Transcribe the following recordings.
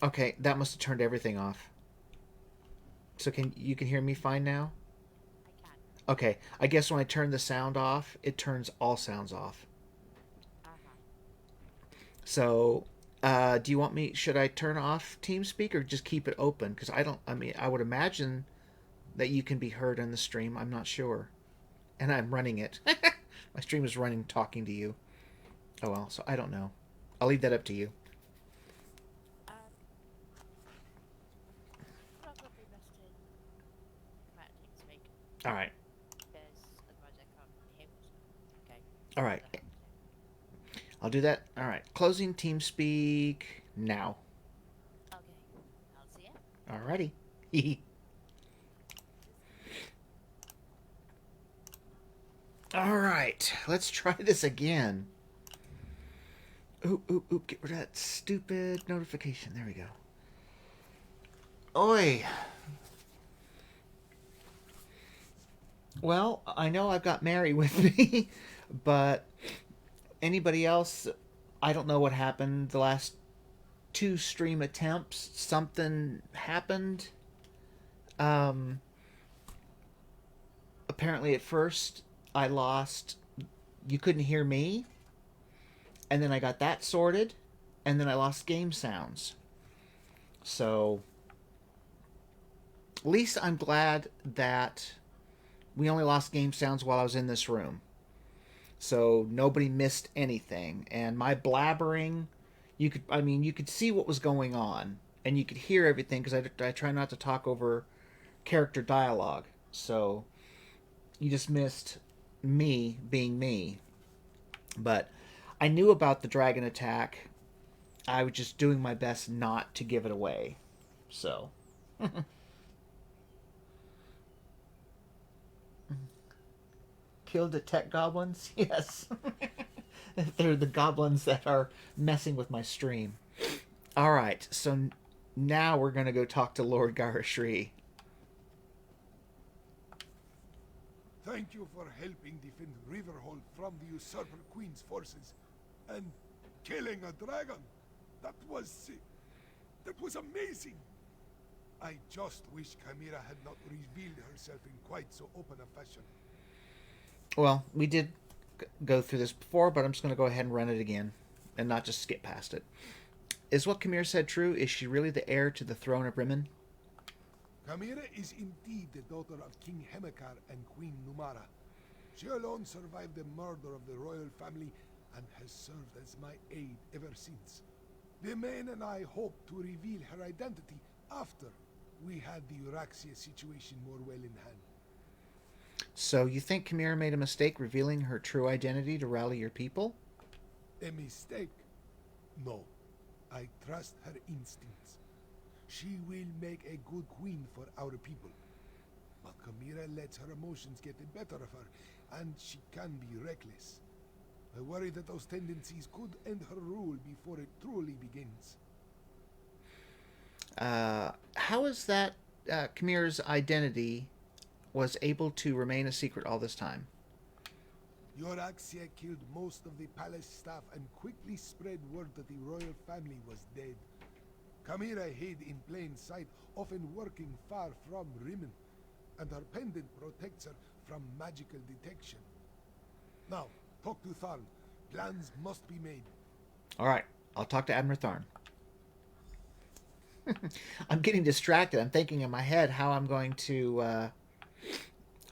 Okay, that must have turned everything off. So you can hear me fine now? I can. Okay, I guess when I turn the sound off, it turns all sounds off. Uh-huh. So, do you want me? Should I turn off TeamSpeak or just keep it open? Because I don't. I mean, I would imagine that you can be heard on the stream. I'm not sure, and I'm running it. My stream is running, talking to you. Oh well, so I don't know. I'll leave that up to you. Um, Probably best to come out and TeamSpeak All right, because otherwise I can't hear what's going all right. further happening. I'll do that. All right, closing TeamSpeak now. Okay. I'll see ya. Alrighty. All right, let's try this again. Oop, oop, oop. Get rid of that stupid notification. There we go. Oi. Well, I know I've got Mary with me, but anybody else, I don't know what happened the last two stream attempts. Something happened. Um, Apparently, at first, I lost. You couldn't hear me, and then I got that sorted, and then I lost game sounds. So, at least I'm glad that we only lost game sounds while I was in this room. So nobody missed anything. And my blabbering, you could see what was going on, and you could hear everything because I try not to talk over character dialogue. So you just missed me being me. But I knew about the dragon attack. I was just doing my best not to give it away. So kill the tech goblins? Yes. They're the goblins that are messing with my stream. All right, so now we're going to go talk to Lord Garashri. Thank you for helping defend Riverhold from the Usurper Queen's forces and killing a dragon. That was that was amazing. I just wish Chimera had not revealed herself in quite so open a fashion. Well, we did go through this before, but I'm just going to go ahead and run it again and not just skip past it. Is what Kamir said true? Is she really the heir to the throne of Rimmon? Chimera is indeed the daughter of King Hemekar and Queen Numara. She alone survived the murder of the royal family and has served as my aide ever since. The men and I hope to reveal her identity after we had the Euraxia situation more well in hand. So you think Kamira made a mistake revealing her true identity to rally your people? A mistake? No. I trust her instincts. She will make a good queen for our people. But Chimera lets her emotions get the better of her, and she can be reckless. I worry that those tendencies could end her rule before it truly begins. How is that Kamira's identity was able to remain a secret all this time? Euraxia killed most of the palace staff and quickly spread word that the royal family was dead. Chimera hid in plain sight, often working far from Rimmon, and her pendant protects her from magical detection. Now, talk to Tharn. Plans must be made. All right, I'll talk to Admiral Tharn. I'm getting distracted. I'm thinking in my head how I'm going to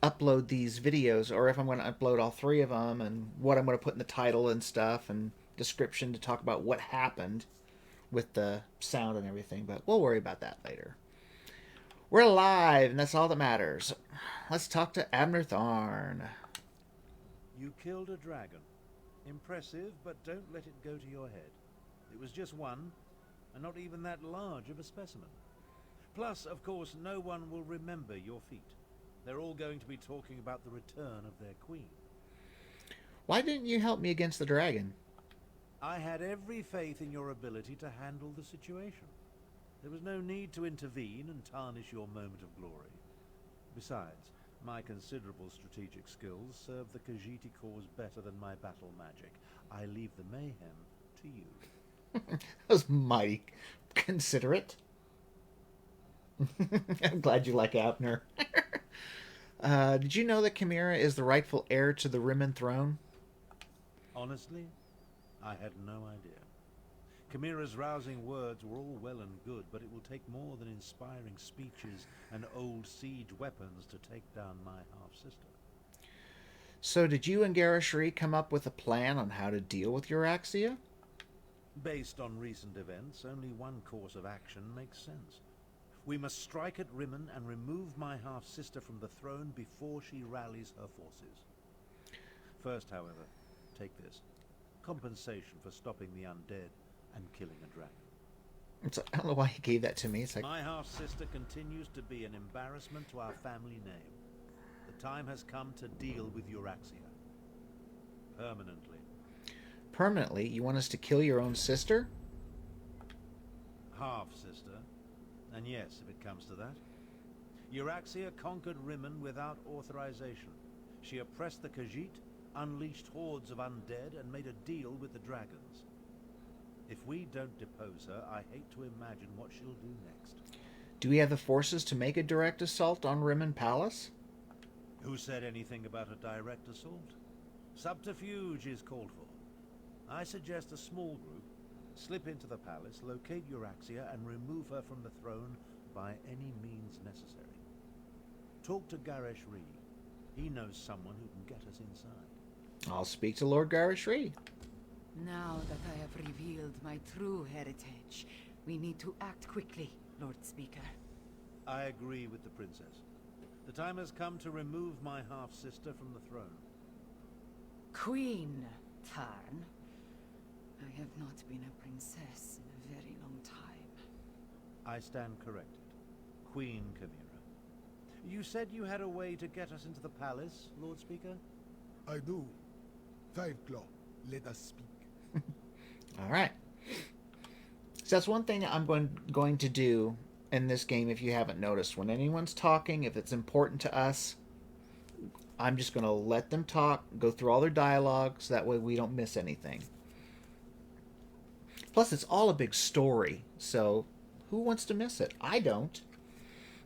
upload these videos, or if I'm going to upload all three of them, and what I'm going to put in the title and stuff, and description to talk about what happened with the sound and everything. But we'll worry about that later. We're alive, and that's all that matters. Let's talk to Abner Tharn. You killed a dragon. Impressive, but don't let it go to your head. It was just one, and not even that large of a specimen. Plus, of course, no one will remember your feat. They're all going to be talking about the return of their queen. Why didn't you help me against the dragon? I had every faith in your ability to handle the situation. There was no need to intervene and tarnish your moment of glory. Besides, my considerable strategic skills serve the Khajiit cause better than my battle magic. I leave the mayhem to you. That was mighty considerate. I'm glad you like Abner. Did you know that Chimera is the rightful heir to the Rimmon throne? Honestly, I had no idea. Chimera's rousing words were all well and good, but it will take more than inspiring speeches and old siege weapons to take down my half-sister. So did you and Garishri come up with a plan on how to deal with Euraxia? Based on recent events, only one course of action makes sense. We must strike at Rimmon and remove my half-sister from the throne before she rallies her forces. First, however, take this. Compensation for stopping the undead and killing a dragon. I don't know why he gave that to me. It's like, My half-sister continues to be an embarrassment to our family name. The time has come to deal with Euraxia. Permanently. permanently, you want us to kill your own sister? Half-sister. And yes, if it comes to that. Euraxia conquered Rimmon without authorization. She oppressed the Khajiit, unleashed hordes of undead, and made a deal with the dragons. If we don't depose her, I hate to imagine what she'll do next. Do we have the forces to make a direct assault on Rimmon Palace? Who said anything about a direct assault? Subterfuge is called for. I suggest a small group slip into the palace, locate Euraxia, and remove her from the throne by any means necessary. Talk to Garesh Reed. He knows someone who can get us inside. I'll speak to Lord Garishri. Now that I have revealed my true heritage, we need to act quickly, Lord Speaker. I agree with the princess. The time has come to remove my half-sister from the throne. Queen Tarn. I have not been a princess in a very long time. I stand corrected. Queen Chimera. You said you had a way to get us into the palace, Lord Speaker? I do. Five Claw, let us speak. All right. So that's one thing I'm going to do in this game, if you haven't noticed. When anyone's talking, if it's important to us, I'm just going to let them talk, go through all their dialogue, so that way we don't miss anything. Plus, it's all a big story, so who wants to miss it? I don't.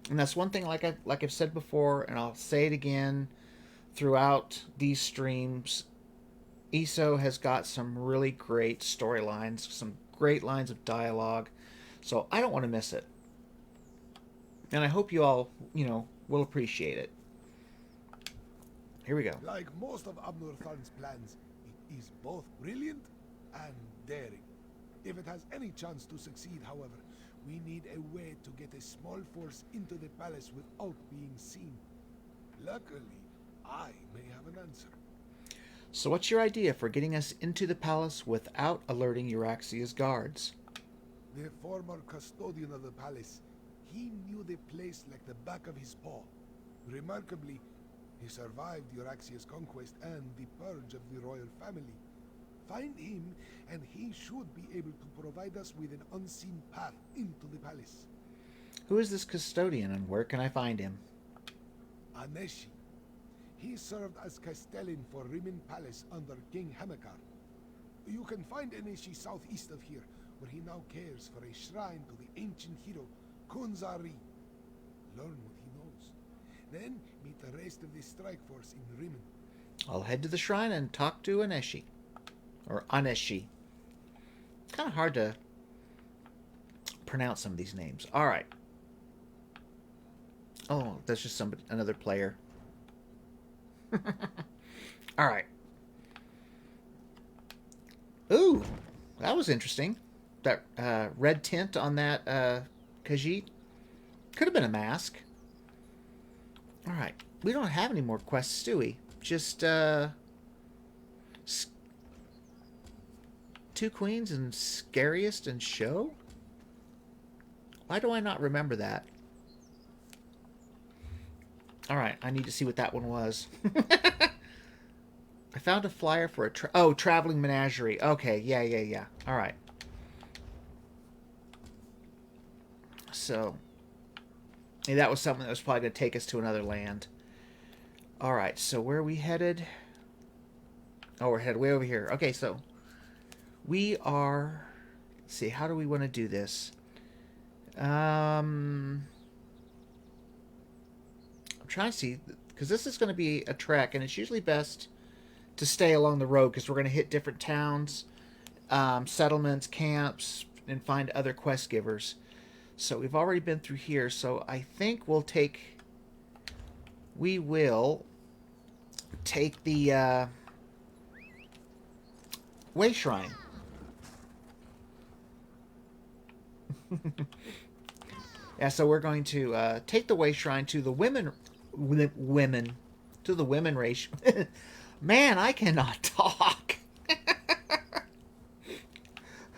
And that's one thing, like I've said before, and I'll say it again throughout these streams. ESO has got some really great storylines, some great lines of dialogue, so I don't want to miss it. And I hope you all, will appreciate it. Here we go. Like most of Abnur Tharn's plans, it is both brilliant and daring. If it has any chance to succeed, however, we need a way to get a small force into the palace without being seen. Luckily, I may have an answer. So what's your idea for getting us into the palace without alerting Euraxia's guards? The former custodian of the palace, he knew the place like the back of his paw. Remarkably, he survived Euraxia's conquest and the purge of the royal family. Find him, and he should be able to provide us with an unseen path into the palace. Who is this custodian, and where can I find him? Aneshi. He served as Castellan for Rimmon Palace under King Hamekar. You can find Aneshi southeast of here, where he now cares for a shrine to the ancient hero, Kunzari. Learn what he knows. Then meet the rest of the strike force in Rimmon. I'll head to the shrine and talk to Aneshi. Or Aneshi. Kind of hard to pronounce some of these names. All right. Oh, that's just another player. All right. Ooh, that was interesting. That red tint on that Khajiit could have been a mask. All right. We don't have any more quests, do we? Just Two Queens and Scariest and Show? Why do I not remember that? Alright, I need to see what that one was. I found a flyer for a Traveling Menagerie. Okay, yeah. Alright. So, yeah, that was something that was probably going to take us to another land. Alright, so where are we headed? Oh, we're headed way over here. Okay, so we are Let's see, how do we want to do this? I'm trying to see, because this is going to be a trek, and it's usually best to stay along the road because we're going to hit different towns, settlements, camps, and find other quest givers. So we've already been through here, so I think we will take the Way Shrine. Yeah, so we're going to take the Way Shrine to the women, to the women race. Man, I cannot talk.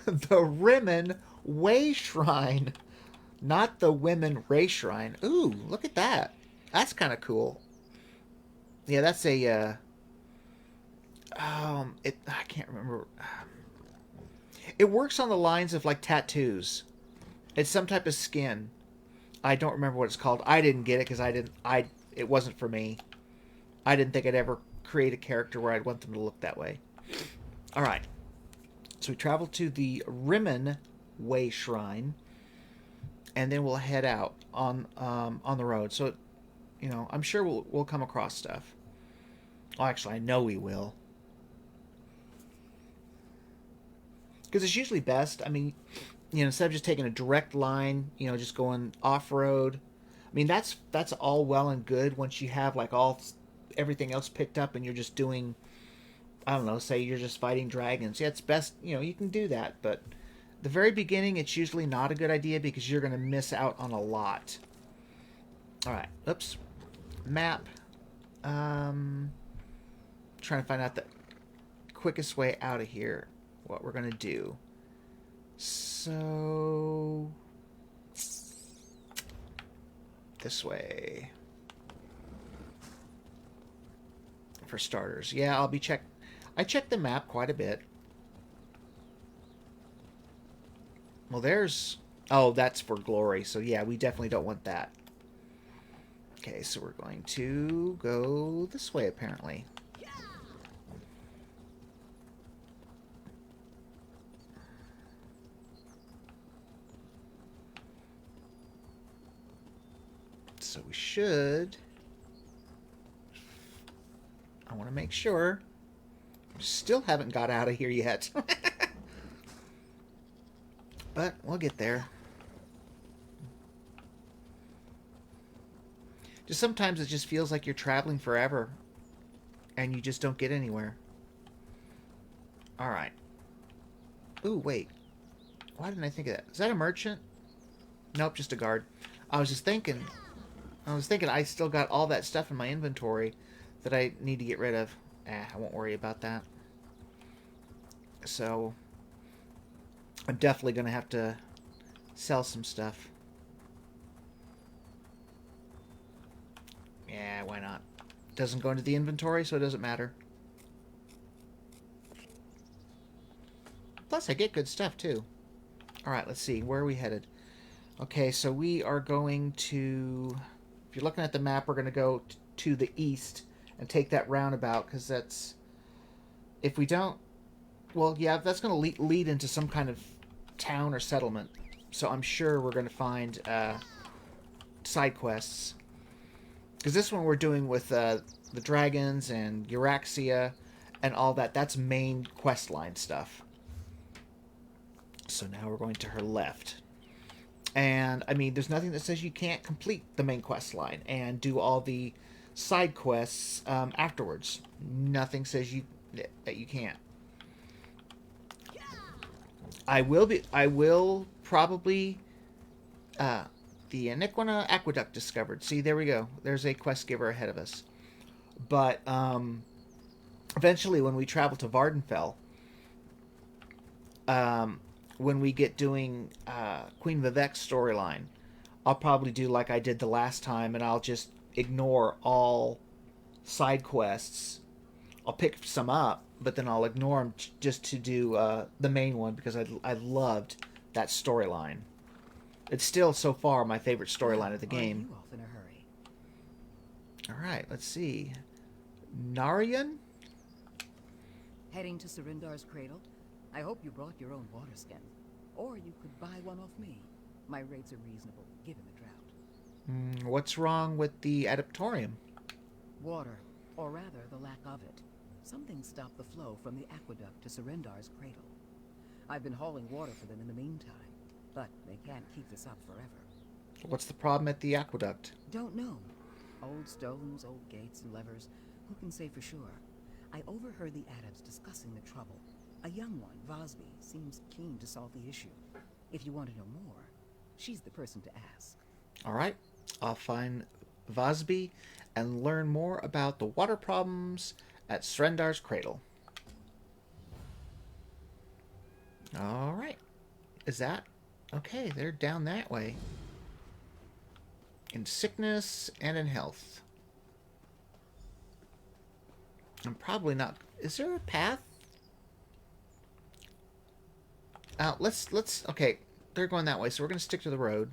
The Rimmen Way Shrine, not the Women Race Shrine. Ooh, look at that. That's kind of cool. Yeah, that's a I can't remember. It works on the lines of like tattoos. It's some type of skin. I don't remember what it's called. I didn't get it because it wasn't for me. I didn't think I'd ever create a character where I'd want them to look that way. All right. So we travel to the Rimmen Way Shrine, and then we'll head out on the road. So, you know, I'm sure we'll come across stuff. Well, actually, I know we will. Because it's usually best. I mean, you know, instead of just taking a direct line, you know, just going off road. I mean, that's all well and good once you have like everything else picked up and you're just doing, I don't know, say you're just fighting dragons. Yeah, it's best, you know, you can do that, but the very beginning, it's usually not a good idea because you're going to miss out on a lot. All right, oops, map. Trying to find out the quickest way out of here. What we're going to do. So this way. For starters. Yeah, I check the map quite a bit. Well, there's... Oh, that's for glory. So, yeah, we definitely don't want that. Okay, so we're going to go this way, apparently. So we should... I want to make sure. Still haven't got out of here yet. But we'll get there. Just sometimes it just feels like you're traveling forever. And you just don't get anywhere. Alright. Ooh, wait. Why didn't I think of that? Is that a merchant? Nope, just a guard. I was thinking I still got all that stuff in my inventory that I need to get rid of. I won't worry about that. So, I'm definitely going to have to sell some stuff. Yeah, why not? Doesn't go into the inventory, so it doesn't matter. Plus, I get good stuff, too. Alright, let's see. Where are we headed? Okay, so we are going to... If you're looking at the map, we're going to go to the east and take that roundabout, because that's... If we don't... Well, yeah, that's going to lead into some kind of town or settlement. So I'm sure we're going to find side quests. Because this one we're doing with the dragons and Euraxia and all that. That's main quest line stuff. So now we're going to her left. And, I mean, there's nothing that says you can't complete the main quest line and do all the side quests afterwards. Nothing says that you can't. I will probably... the Aniquina Aqueduct discovered. See, there we go. There's a quest giver ahead of us. But, eventually when we travel to Vardenfell, when we get doing Queen Vivek's storyline, I'll probably do like I did the last time, and I'll just ignore all side quests. I'll pick some up, but then I'll ignore them just to do the main one, because I loved that storyline. It's still, so far, my favorite storyline of the game. Are you off in a hurry? Alright, let's see. Narian? Heading to Surindar's cradle? I hope you brought your own water skin. Or you could buy one off me. My rates are reasonable, given the drought. What's wrong with the adaptorium? Water, or rather the lack of it. Something stopped the flow from the aqueduct to Serendar's cradle. I've been hauling water for them in the meantime, but they can't keep this up forever. What's the problem at the aqueduct? Don't know. Old stones, old gates and levers. Who can say for sure? I overheard the adepts discussing the trouble. A young one, Vosby, seems keen to solve the issue. If you want to know more, she's the person to ask. All right, I'll find Vosby and learn more about the water problems at Srendar's cradle. All right, is that okay? They're down that way. In sickness and in health. I'm probably not. Is there a path? Let's. Okay, they're going that way, so we're gonna stick to the road.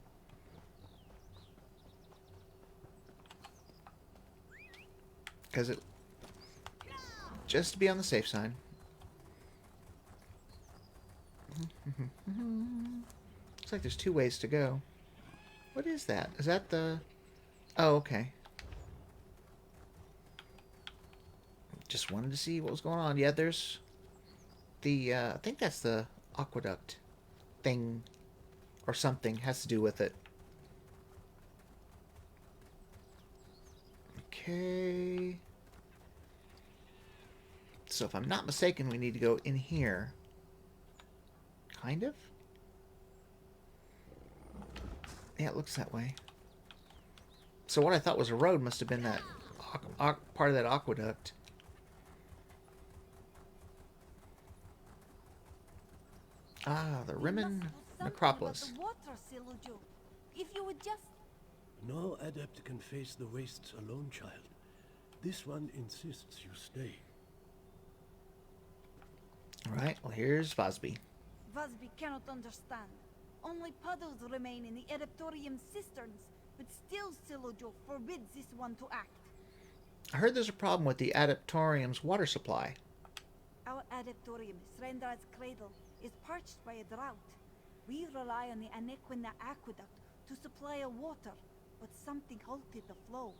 Because it. Just to be on the safe side. Looks like there's two ways to go. What is that? Is that the... Oh, okay. Just wanted to see what was going on. Yeah, there's the... I think that's the aqueduct thing or something. Has to do with it. Okay. So if I'm not mistaken, we need to go in here. Kind of? Yeah, it looks that way. So what I thought was a road must have been that part of that aqueduct. Ah, the Rimmon necropolis. If you would just... No adept can face the wastes alone, child. This one insists you stay. Alright, well here's Vosby. Vosby cannot understand. Only puddles remain in the Adeptorium cisterns, but still Silojo forbids this one to act. I heard there's a problem with the Adeptorium's water supply. Our Adeptorium, Srendar's cradle, is parched by a drought. We rely on the Anequina aqueduct to supply our water, but something halted the flow.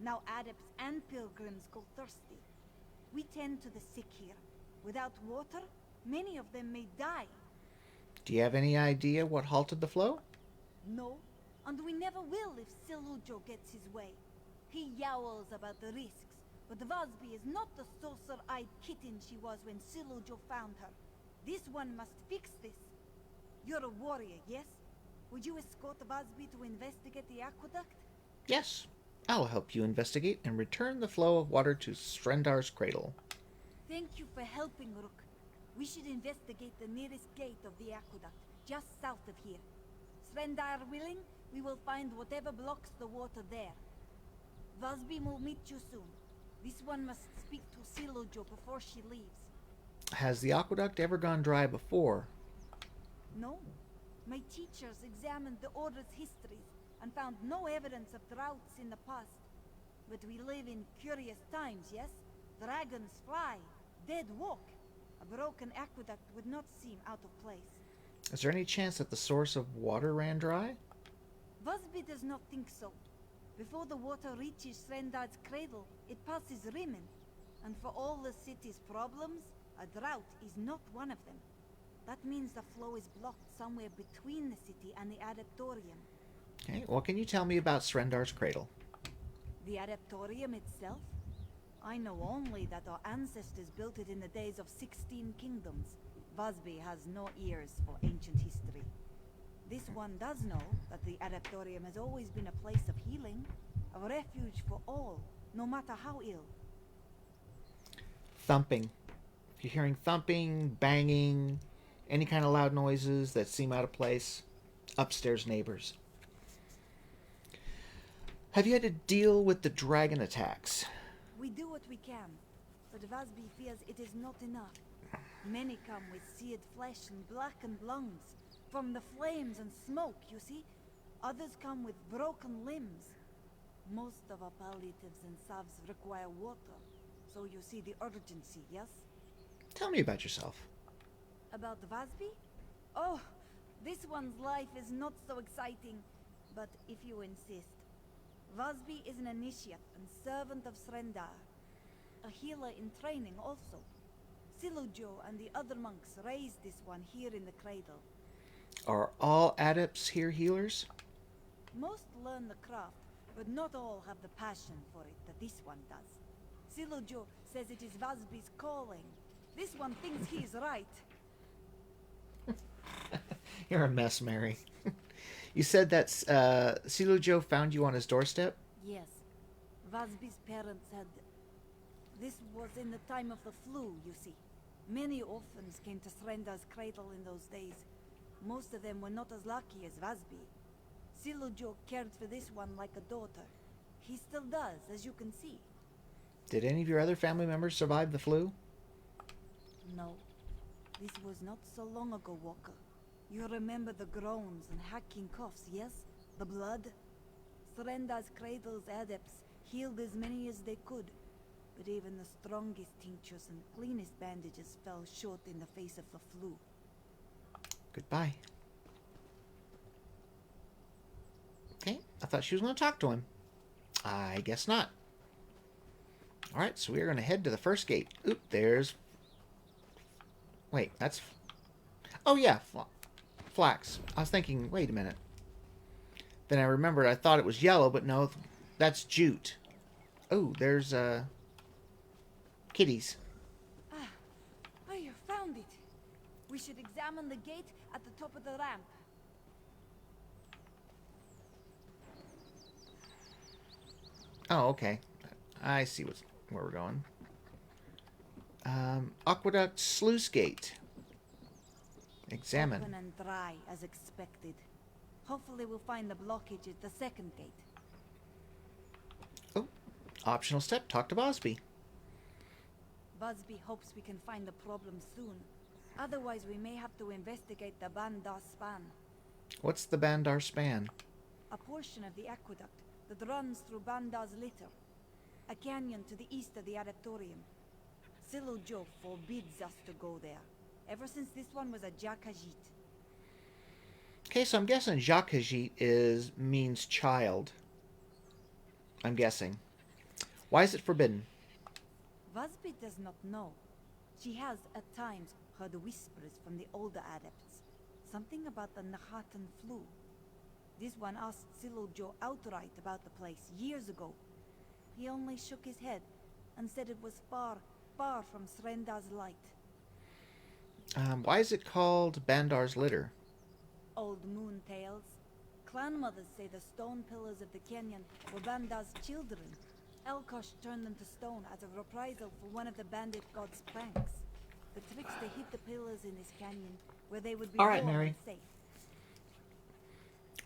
Now adepts and pilgrims go thirsty. We tend to the sick here. Without water, many of them may die. Do you have any idea what halted the flow? No, and we never will if Silujo gets his way. He yowls about the risks, but Vosby is not the saucer-eyed kitten she was when Silujo found her. This one must fix this. You're a warrior, yes? Would you escort Vosby to investigate the aqueduct? Yes. I'll help you investigate and return the flow of water to Srendar's cradle. Thank you for helping, Rook. We should investigate the nearest gate of the aqueduct, just south of here. Srendar willing, we will find whatever blocks the water there. Vosby will meet you soon. This one must speak to Silojo before she leaves. Has the aqueduct ever gone dry before? No. My teachers examined the Order's histories and found no evidence of droughts in the past. But we live in curious times, yes? Dragons fly, dead walk. A broken aqueduct would not seem out of place. Is there any chance that the source of water ran dry? Vosby does not think so. Before the water reaches Srendar's cradle, it passes Rimmon. And for all the city's problems, a drought is not one of them. That means the flow is blocked somewhere between the city and the Adeptorium. Okay, what can you tell me about Srendar's cradle? The Adeptorium itself? I know only that our ancestors built it in the days of 16 kingdoms. Vosby has no ears for ancient history. This one does know that the Adeptorium has always been a place of healing, a refuge for all, no matter how ill. Thumping. If you're hearing thumping, banging, any kind of loud noises that seem out of place, upstairs neighbors. Have you had to deal with the dragon attacks? We do what we can, but Vosby fears it is not enough. Many come with seared flesh and blackened lungs, from the flames and smoke, you see. Others come with broken limbs. Most of our palliatives and salves require water, so you see the urgency, yes? Tell me about yourself. About Vosby? Oh, This one's life is not so exciting, but if you insist. Vasby is an initiate and servant of Srendar. A healer in training also. Silujo and the other monks raised this one here in the cradle. Are all adepts here healers? Most learn the craft, but not all have the passion for it that this one does. Silujo says it is Vasby's calling. This one thinks he is right. You're a mess, Mary. You said that Silujo found you on his doorstep? Yes. Vasby's parents had... This was in the time of the flu, you see. Many orphans came to Srendar's cradle in those days. Most of them were not as lucky as Vasby. Silujo cared for this one like a daughter. He still does, as you can see. Did any of your other family members survive the flu? No. This was not so long ago, Walker. You remember the groans and hacking coughs, yes? The blood? Srendar's cradle's adepts healed as many as they could, but even the strongest tinctures and cleanest bandages fell short in the face of the flu. Goodbye. Okay, I thought she was going to talk to him. I guess not. Alright, so we are going to head to the first gate. Oop, there's... Wait, that's... Oh yeah, flax. I was thinking, wait a minute. Then I remembered I thought it was yellow, but no, that's jute. Oh, there's, kitties. Ah, you found it. We should examine the gate at the top of the ramp. Oh, okay. I see where we're going. Aqueduct sluice gate. Examine. Open and dry, as expected. Hopefully we'll find the blockage at the second gate. Oh, optional step. Talk to Bosby. Busby hopes we can find the problem soon. Otherwise we may have to investigate the Bandar Span. What's the Bandar Span? A portion of the aqueduct that runs through Bandar's litter. A canyon to the east of the Adeptorium. Silujo forbids us to go there, ever since this one was a Jakajit. Okay, so I'm guessing Jakajit means child. I'm guessing. Why is it forbidden? Vasby does not know. She has, at times, heard whispers from the older adepts. Something about the Nahatan flu. This one asked Silujo outright about the place years ago. He only shook his head and said it was far, far from Srendar's light. Why is it called Bandar's litter? Old moon tales. Clan mothers say the stone pillars of the canyon were Bandar's children. Elkosh turned them to stone as a reprisal for one of the bandit god's pranks. The trickster hid the pillars in this canyon where they would be All right, warm Mary. and safe.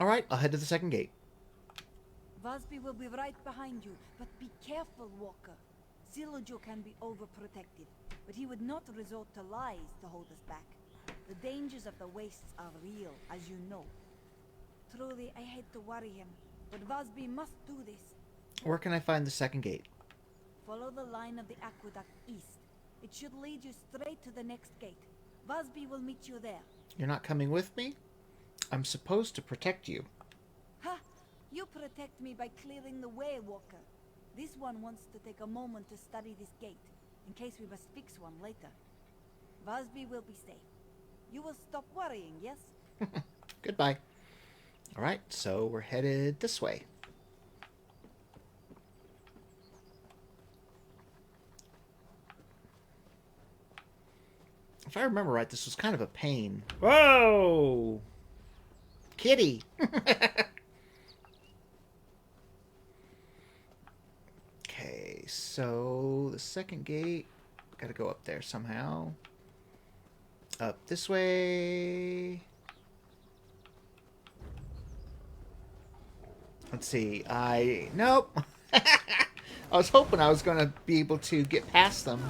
All right, I'll head to the second gate. Vasby will be right behind you, but be careful, Walker. Silujo can be overprotective, but he would not resort to lies to hold us back. The dangers of the wastes are real, as you know. Truly, I hate to worry him, but Vasby must do this. Where can I find the second gate? Follow the line of the aqueduct east. It should lead you straight to the next gate. Vasby will meet you there. You're not coming with me? I'm supposed to protect you. Ha! You protect me by clearing the way, Walker. This one wants to take a moment to study this gate, in case we must fix one later. Vasby will be safe. You will stop worrying, yes? Goodbye. All right, so we're headed this way. If I remember right, this was kind of a pain. Whoa! Kitty! Okay, so the second gate. Gotta go up there somehow. Up this way. Let's see. Nope. I was hoping I was going to be able to get past them.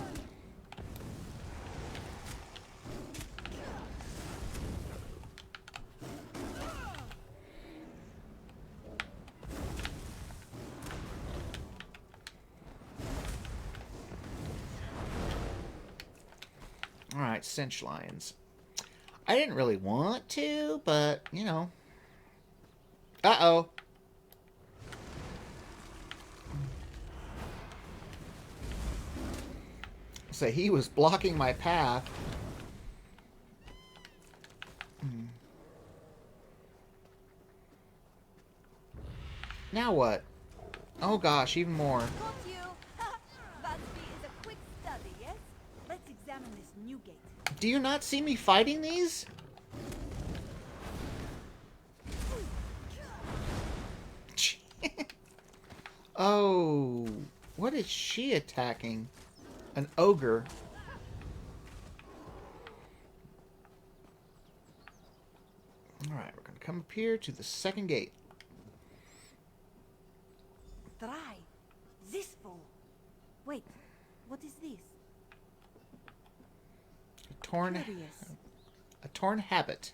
Alright, cinch lines. I didn't really want to, but, you know. Uh-oh. So he was blocking my path. Now what? Oh gosh, even more. Got you! Busby is a quick study, yes? Let's examine this new gate. Do you not see me fighting these? Oh, what is she attacking? An ogre. Alright, we're going to come up here to the second gate. Try. This fool. Wait, what is this? Curious. A torn habit.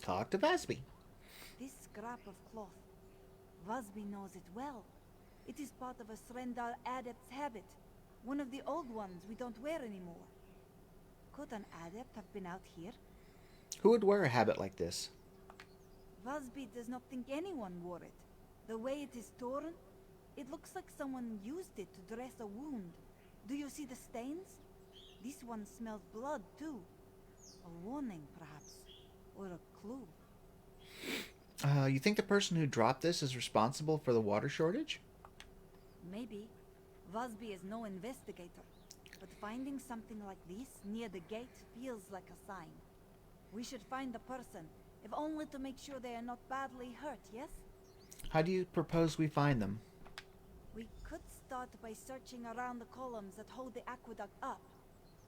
Talk to Busby. This scrap of cloth. Busby knows it well. It is part of a Srendal adept's habit. One of the old ones we don't wear anymore. Could an adept have been out here? Who would wear a habit like this? Busby does not think anyone wore it. The way it is torn, it looks like someone used it to dress a wound. Do you see the stains? This one smells blood too. A warning, perhaps. Or a clue. You think the person who dropped this is responsible for the water shortage? Maybe. Busby is no investigator. But finding something like this near the gate feels like a sign. We should find the person, if only to make sure they are not badly hurt, yes? How do you propose we find them? We could start by searching around the columns that hold the aqueduct up.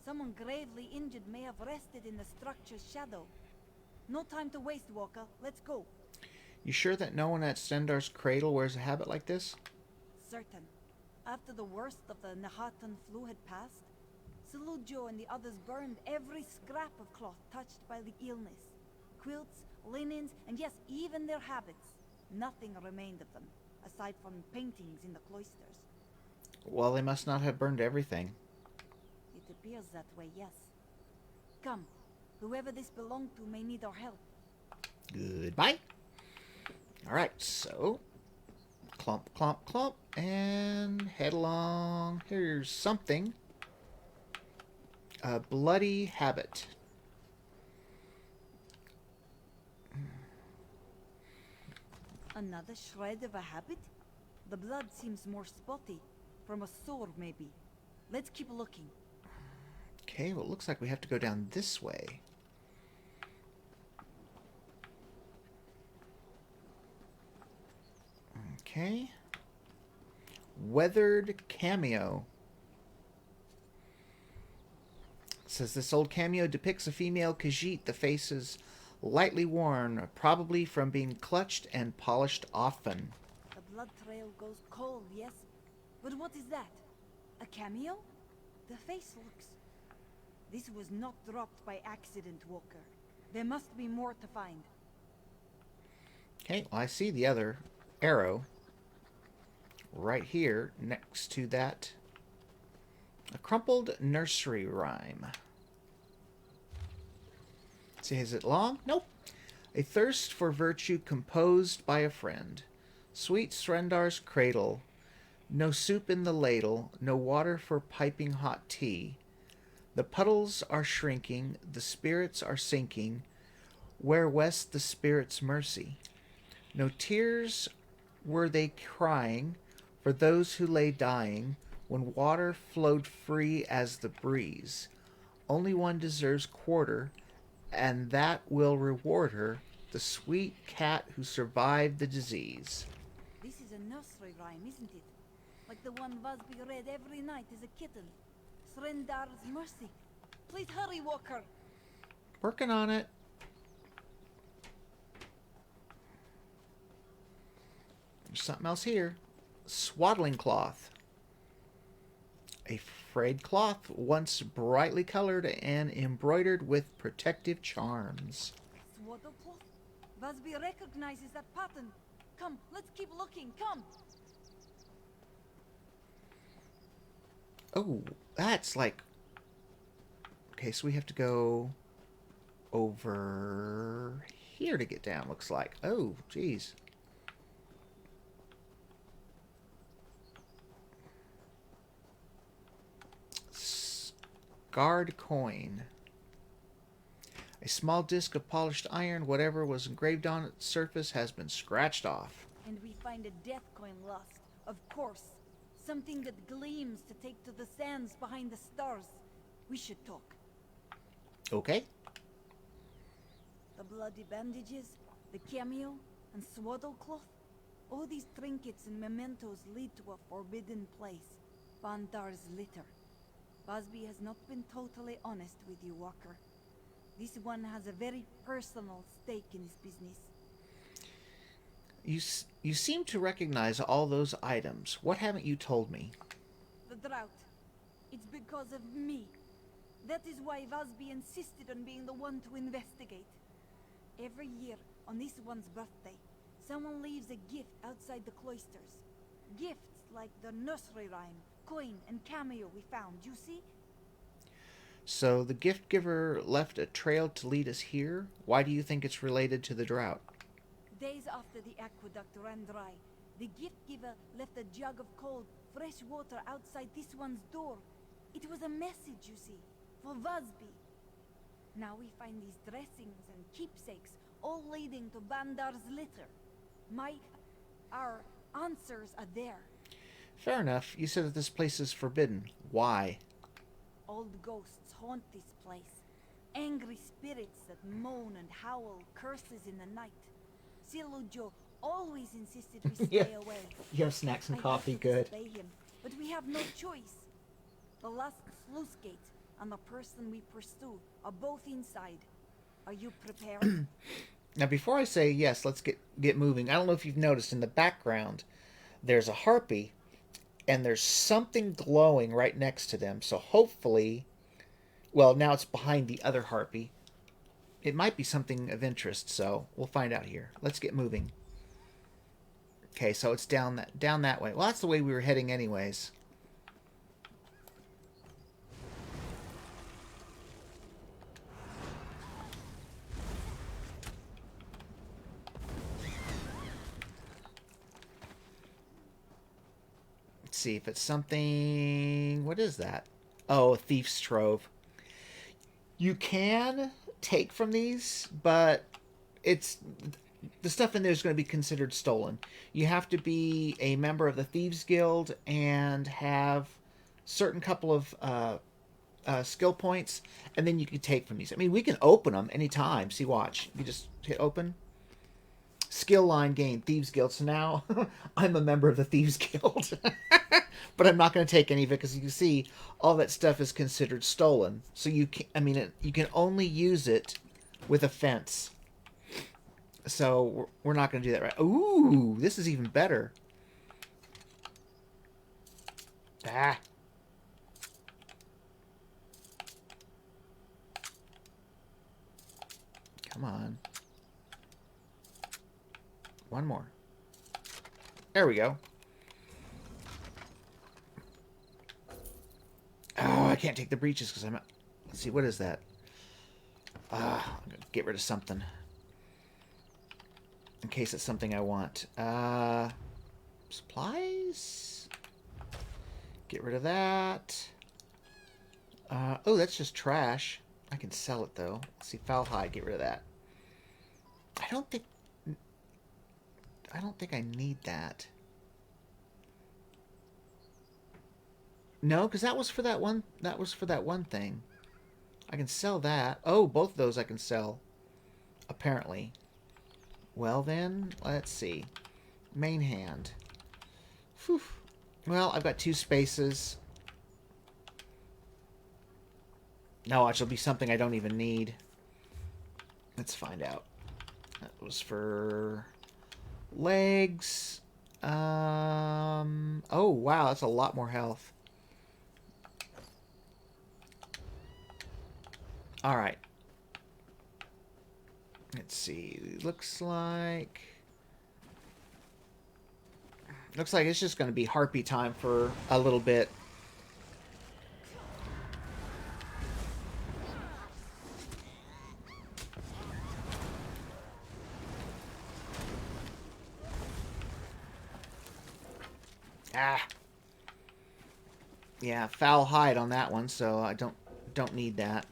Someone gravely injured may have rested in the structure's shadow. No time to waste, Walker. Let's go. You sure that no one at Stendar's cradle wears a habit like this? Certain. After the worst of the Nahatan flu had passed, Salujo and the others burned every scrap of cloth touched by the illness. Quilts, linens, and yes, even their habits. Nothing remained of them, aside from paintings in the cloisters. Well, they must not have burned everything. It appears that way, yes. Come. Whoever this belonged to may need our help. Goodbye. Alright, so clump, clump, clump, and head along. Here's something. A bloody habit. Another shred of a habit? The blood seems more spotty. From a sword, maybe. Let's keep looking. Okay, well, it looks like we have to go down this way. Okay. Weathered cameo. It says this old cameo depicts a female Khajiit. The face is lightly worn, probably from being clutched and polished often. The blood trail goes cold, yes? But what is that? A cameo? The face looks... This was not dropped by accident, Walker. There must be more to find. Okay, well, I see the other arrow right here next to that. A crumpled nursery rhyme. Let's see, is it long? Nope. A thirst for virtue composed by a friend. Sweet Srendar's cradle. No soup in the ladle. No water for piping hot tea. The puddles are shrinking. The spirits are sinking. Where west the spirit's mercy? No tears were they crying for those who lay dying when water flowed free as the breeze. Only one deserves quarter, and that will reward her, the sweet cat who survived the disease. This is a nursery rhyme, isn't it? Like the one Busby read every night as a kitten. Srendar's mercy. Please hurry, Walker. Working on it. There's something else here. Swaddling cloth. A frayed cloth, once brightly colored and embroidered with protective charms. Swaddle cloth? Busby recognizes that pattern. Come, let's keep looking, come. Oh, that's like... Okay, so we have to go over here to get down, looks like. Oh, geez. Scarred coin. A small disc of polished iron, whatever was engraved on its surface has been scratched off. And we find a death coin lost, of course. Something that gleams to take to the sands behind the stars. We should talk. Okay. The bloody bandages, the cameo, and swaddle cloth. All these trinkets and mementos lead to a forbidden place. Bandar's litter. Busby has not been totally honest with you, Walker. This one has a very personal stake in his business. You seem to recognize all those items. What haven't you told me? The drought. It's because of me. That is why Busby insisted on being the one to investigate. Every year, on this one's birthday, someone leaves a gift outside the cloisters. Gifts like the nursery rhyme, coin, and cameo we found, you see? So the gift giver left a trail to lead us here? Why do you think it's related to the drought? Days after the aqueduct ran dry, the gift giver left a jug of cold, fresh water outside this one's door. It was a message, you see, for Busby. Now we find these dressings and keepsakes, all leading to Bandar's litter. Our answers are there. Fair enough. You said that this place is forbidden. Why? Old ghosts haunt this place. Angry spirits that moan and howl curses in the night. Silujo always insisted we stay away. You have snacks and I coffee, had to good. disobey him, but we have no choice. The last sluice gate and the person we pursue are both inside. Are you prepared? Now, before I say yes, let's get moving. I don't know if you've noticed in the background, there's a harpy, and there's something glowing right next to them. So hopefully, well, now it's behind the other harpy. It might be something of interest, so we'll find out here. Let's get moving. Okay, so it's down that way. Well, that's the way we were heading anyways. Let's see if it's something... What is that? Oh, a thief's trove. You can take from these, but it's... The stuff in there is going to be considered stolen. You have to be a member of the Thieves Guild and have certain couple of skill points, and then you can take from these. I mean, we can open them anytime. See, watch. You just hit open. Skill line gained, Thieves Guild. So now I'm a member of the Thieves Guild. But I'm not going to take any of it because you can see all that stuff is considered stolen. So you can, I mean, you can only use it with a fence. So we're not going to do that, right? Ooh, this is even better. Ah. Come on. One more. There we go. Oh, I can't take the breeches because I'm... Let's see, what is that? I'm going to get rid of something. In case it's something I want. Supplies? Get rid of that. Oh, that's just trash. I can sell it, though. Let's see, foul hide. Get rid of that. I don't think I need that. No, because that was for that one. That was for that one thing. I can sell that. Oh, both of those I can sell. Apparently. Well then, let's see. Main hand. Whew. Well, I've got 2 spaces. No, it'll be something I don't even need. Let's find out. That was for legs. Oh, wow, that's a lot more health. All right. Let's see. Looks like it's just going to be harpy time for a little bit. Ah. Yeah, foul hide on that one, so I don't need that.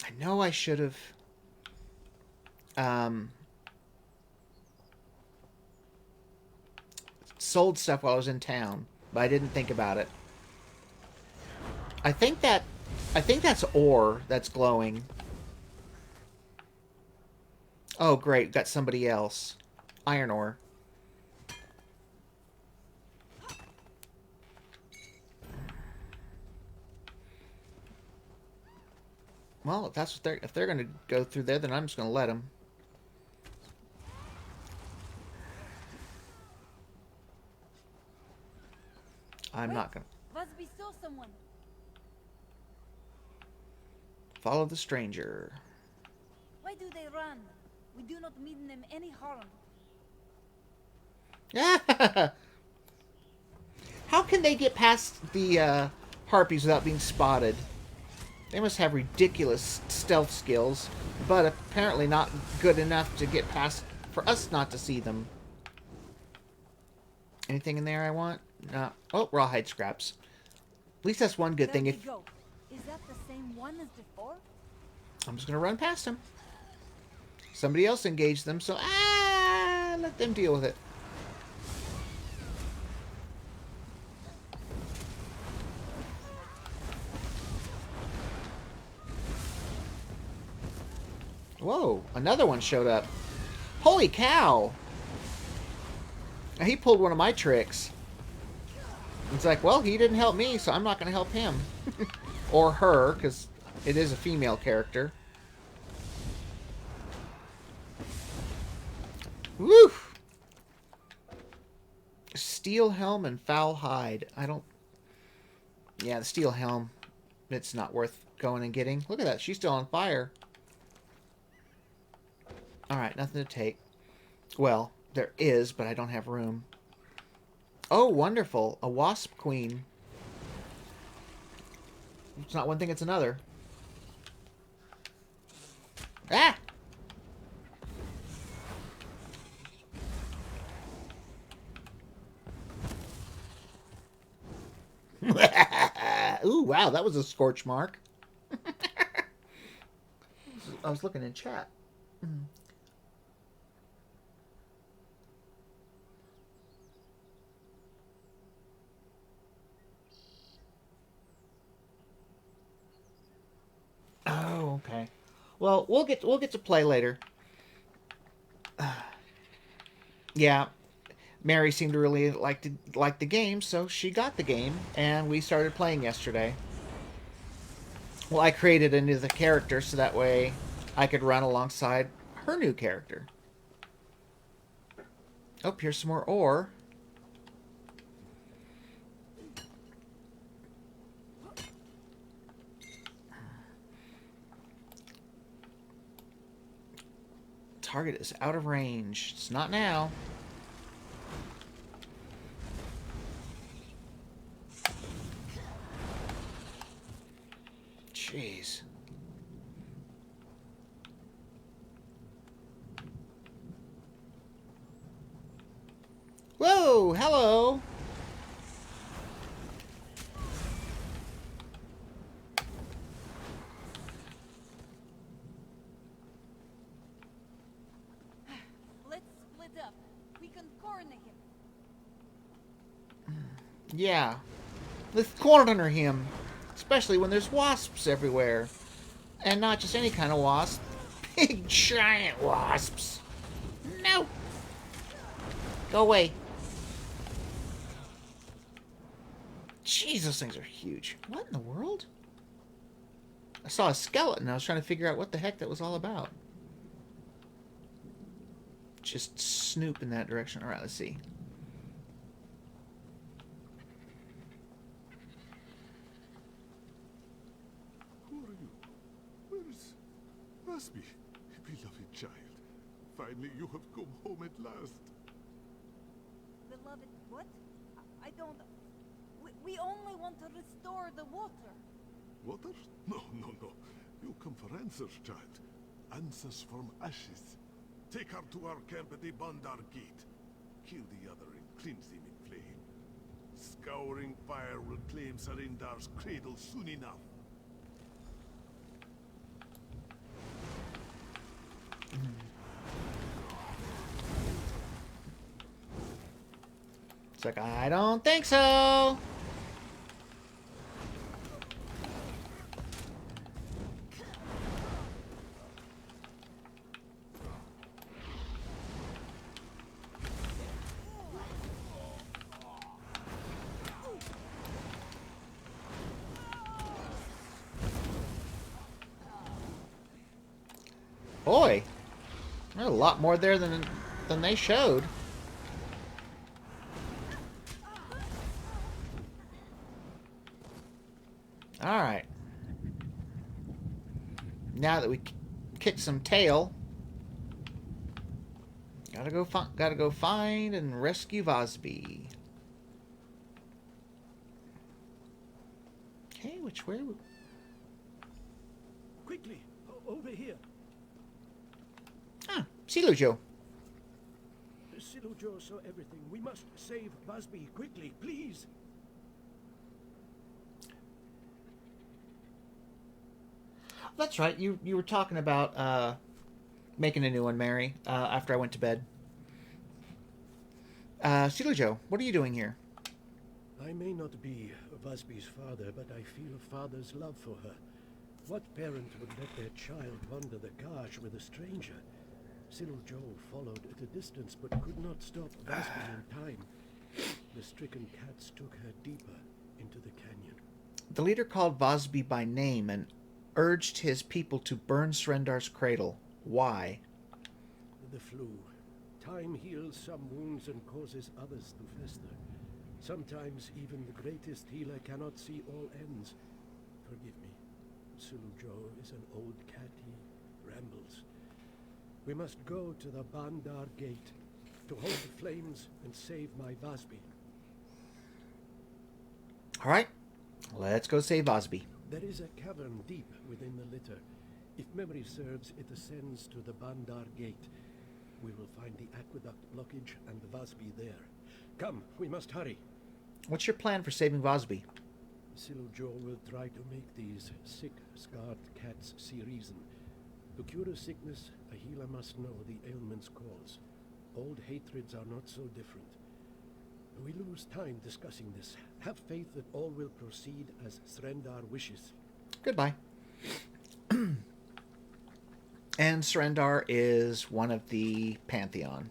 I know I should have sold stuff while I was in town, but I didn't think about it. I think that's ore that's glowing. Oh, great, got somebody else. Iron ore. Well, if they're going to go through there, then I'm just going to let them. I'm Wait, not going to Busby saw someone. follow the stranger. Why do they run? We do not mean them any harm. How can they get past the harpies without being spotted? They must have ridiculous stealth skills, but apparently not good enough to get past for us not to see them. Anything in there I want? No. Oh, rawhide scraps. At least that's one good There thing. they If go. Is that the same one as before? I'm just gonna run past him. Somebody else engaged them, so let them deal with it. Whoa, another one showed up. Holy cow! Now, he pulled one of my tricks. It's like, well, he didn't help me, so I'm not going to help him. Or her, because it is a female character. Woo! Steel helm and foul hide. I don't... Yeah, the steel helm. It's not worth going and getting. Look at that. She's still on fire. Alright, nothing to take. Well, there is, but I don't have room. Oh, wonderful. A wasp queen. It's not one thing, it's another. Ah! Ooh, wow, that was a scorch mark. I was looking in chat. Oh, okay. Well, we'll get to play later. Yeah, Mary seemed to really like the game, so she got the game, and we started playing yesterday. Well, I created a new character so that way I could run alongside her new character. Oh, here's some more ore. Target is out of range. It's not now. Jeez. Whoa, hello. Let's split up. We can corner him. Yeah. Let's corner him. Especially when there's wasps everywhere. And not just any kind of wasp. Big giant wasps. No. Go away. Jeez, those things are huge. What in the world? I saw a skeleton. I was trying to figure out what the heck that was all about. Just snoop in that direction. Alright, let's see. Who are you? Where's Busby, beloved child? Finally, you have come home at last. Beloved, what? I don't... We only want to restore the water. Water? No, no, no. You come for answers, child. Answers from ashes. Take her to our camp at the Bandar Gate. Kill the other and cleanse him in flame. Scouring fire will claim Sarendar's cradle soon enough. It's like, I don't think so. Boy, there's a lot more there than they showed. All right. Now that we kicked some tail, gotta go find and rescue Vosby. Okay, which way? Quickly, over here. Ah, Silujo. Silujo saw everything. We must save Vosby quickly, please. That's right. You were talking about making a new one, Mary. After I went to bed. Silujo, what are you doing here? I may not be Vosby's father, but I feel father's love for her. What parent would let their child wander the Gash with a stranger? Silujo followed at a distance, but could not stop Vosby in time. The stricken cats took her deeper into the canyon. The leader called Vosby by name and urged his people to burn Srendar's cradle. Why? The flu. Time heals some wounds and causes others to fester. Sometimes even the greatest healer cannot see all ends. Forgive me. Silujo is an old cat. He rambles. We must go to the Bandar Gate to hold the flames and save my Vosby. All right, let's go save Vosby. There is a cavern deep within the litter. If memory serves, it ascends to the Bandar Gate. We will find the aqueduct blockage and Vosby there. Come, we must hurry. What's your plan for saving Vosby? Silujo will try to make these sick, scarred cats see reason. To cure a sickness, a healer must know the ailment's cause. Old hatreds are not so different. We lose time discussing this. Have faith that all will proceed as Srendar wishes. Goodbye. And Srendar is one of the Pantheon.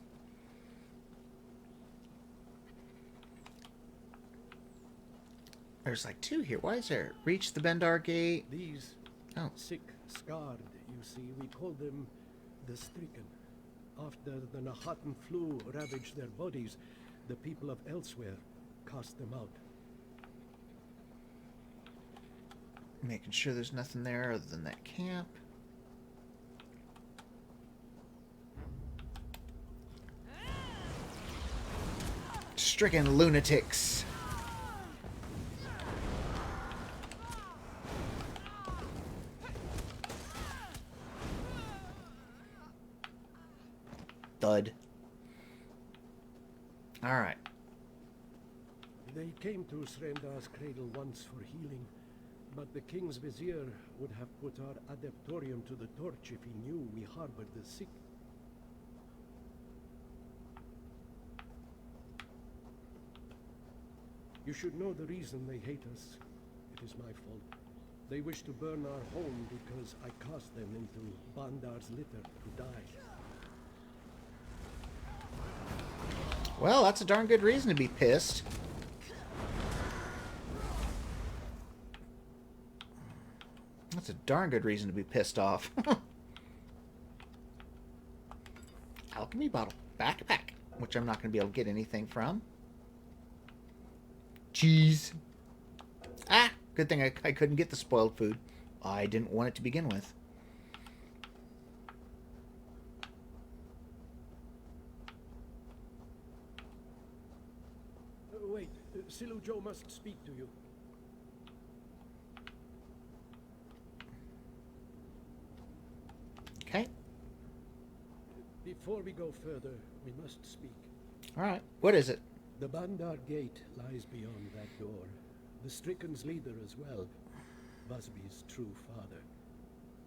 There's like two here. Why is there? Reach the Bendar Gate. These sick, scarred, you see, we call them the stricken. After the Nahatan flu ravaged their bodies, the people of Elsweyr cast them out. Making sure there's nothing there other than that camp. Stricken lunatics. Thud. All right. They came to Srendar's cradle once for healing, but the king's vizier would have put our adeptorium to the torch if he knew we harbored the sick. You should know the reason they hate us. It is my fault. They wish to burn our home because I cast them into Bandar's litter to die. Well, that's a darn good reason to be pissed. That's a darn good reason to be pissed off. Alchemy bottle. Backpack. Which I'm not going to be able to get anything from. Cheese. Ah! Good thing I couldn't get the spoiled food. I didn't want it to begin with. Wait, Silujo must speak to you. Okay. Before we go further, we must speak. All right. What is it? The Bandar Gate lies beyond that door. The Stricken's leader as well, Busby's true father.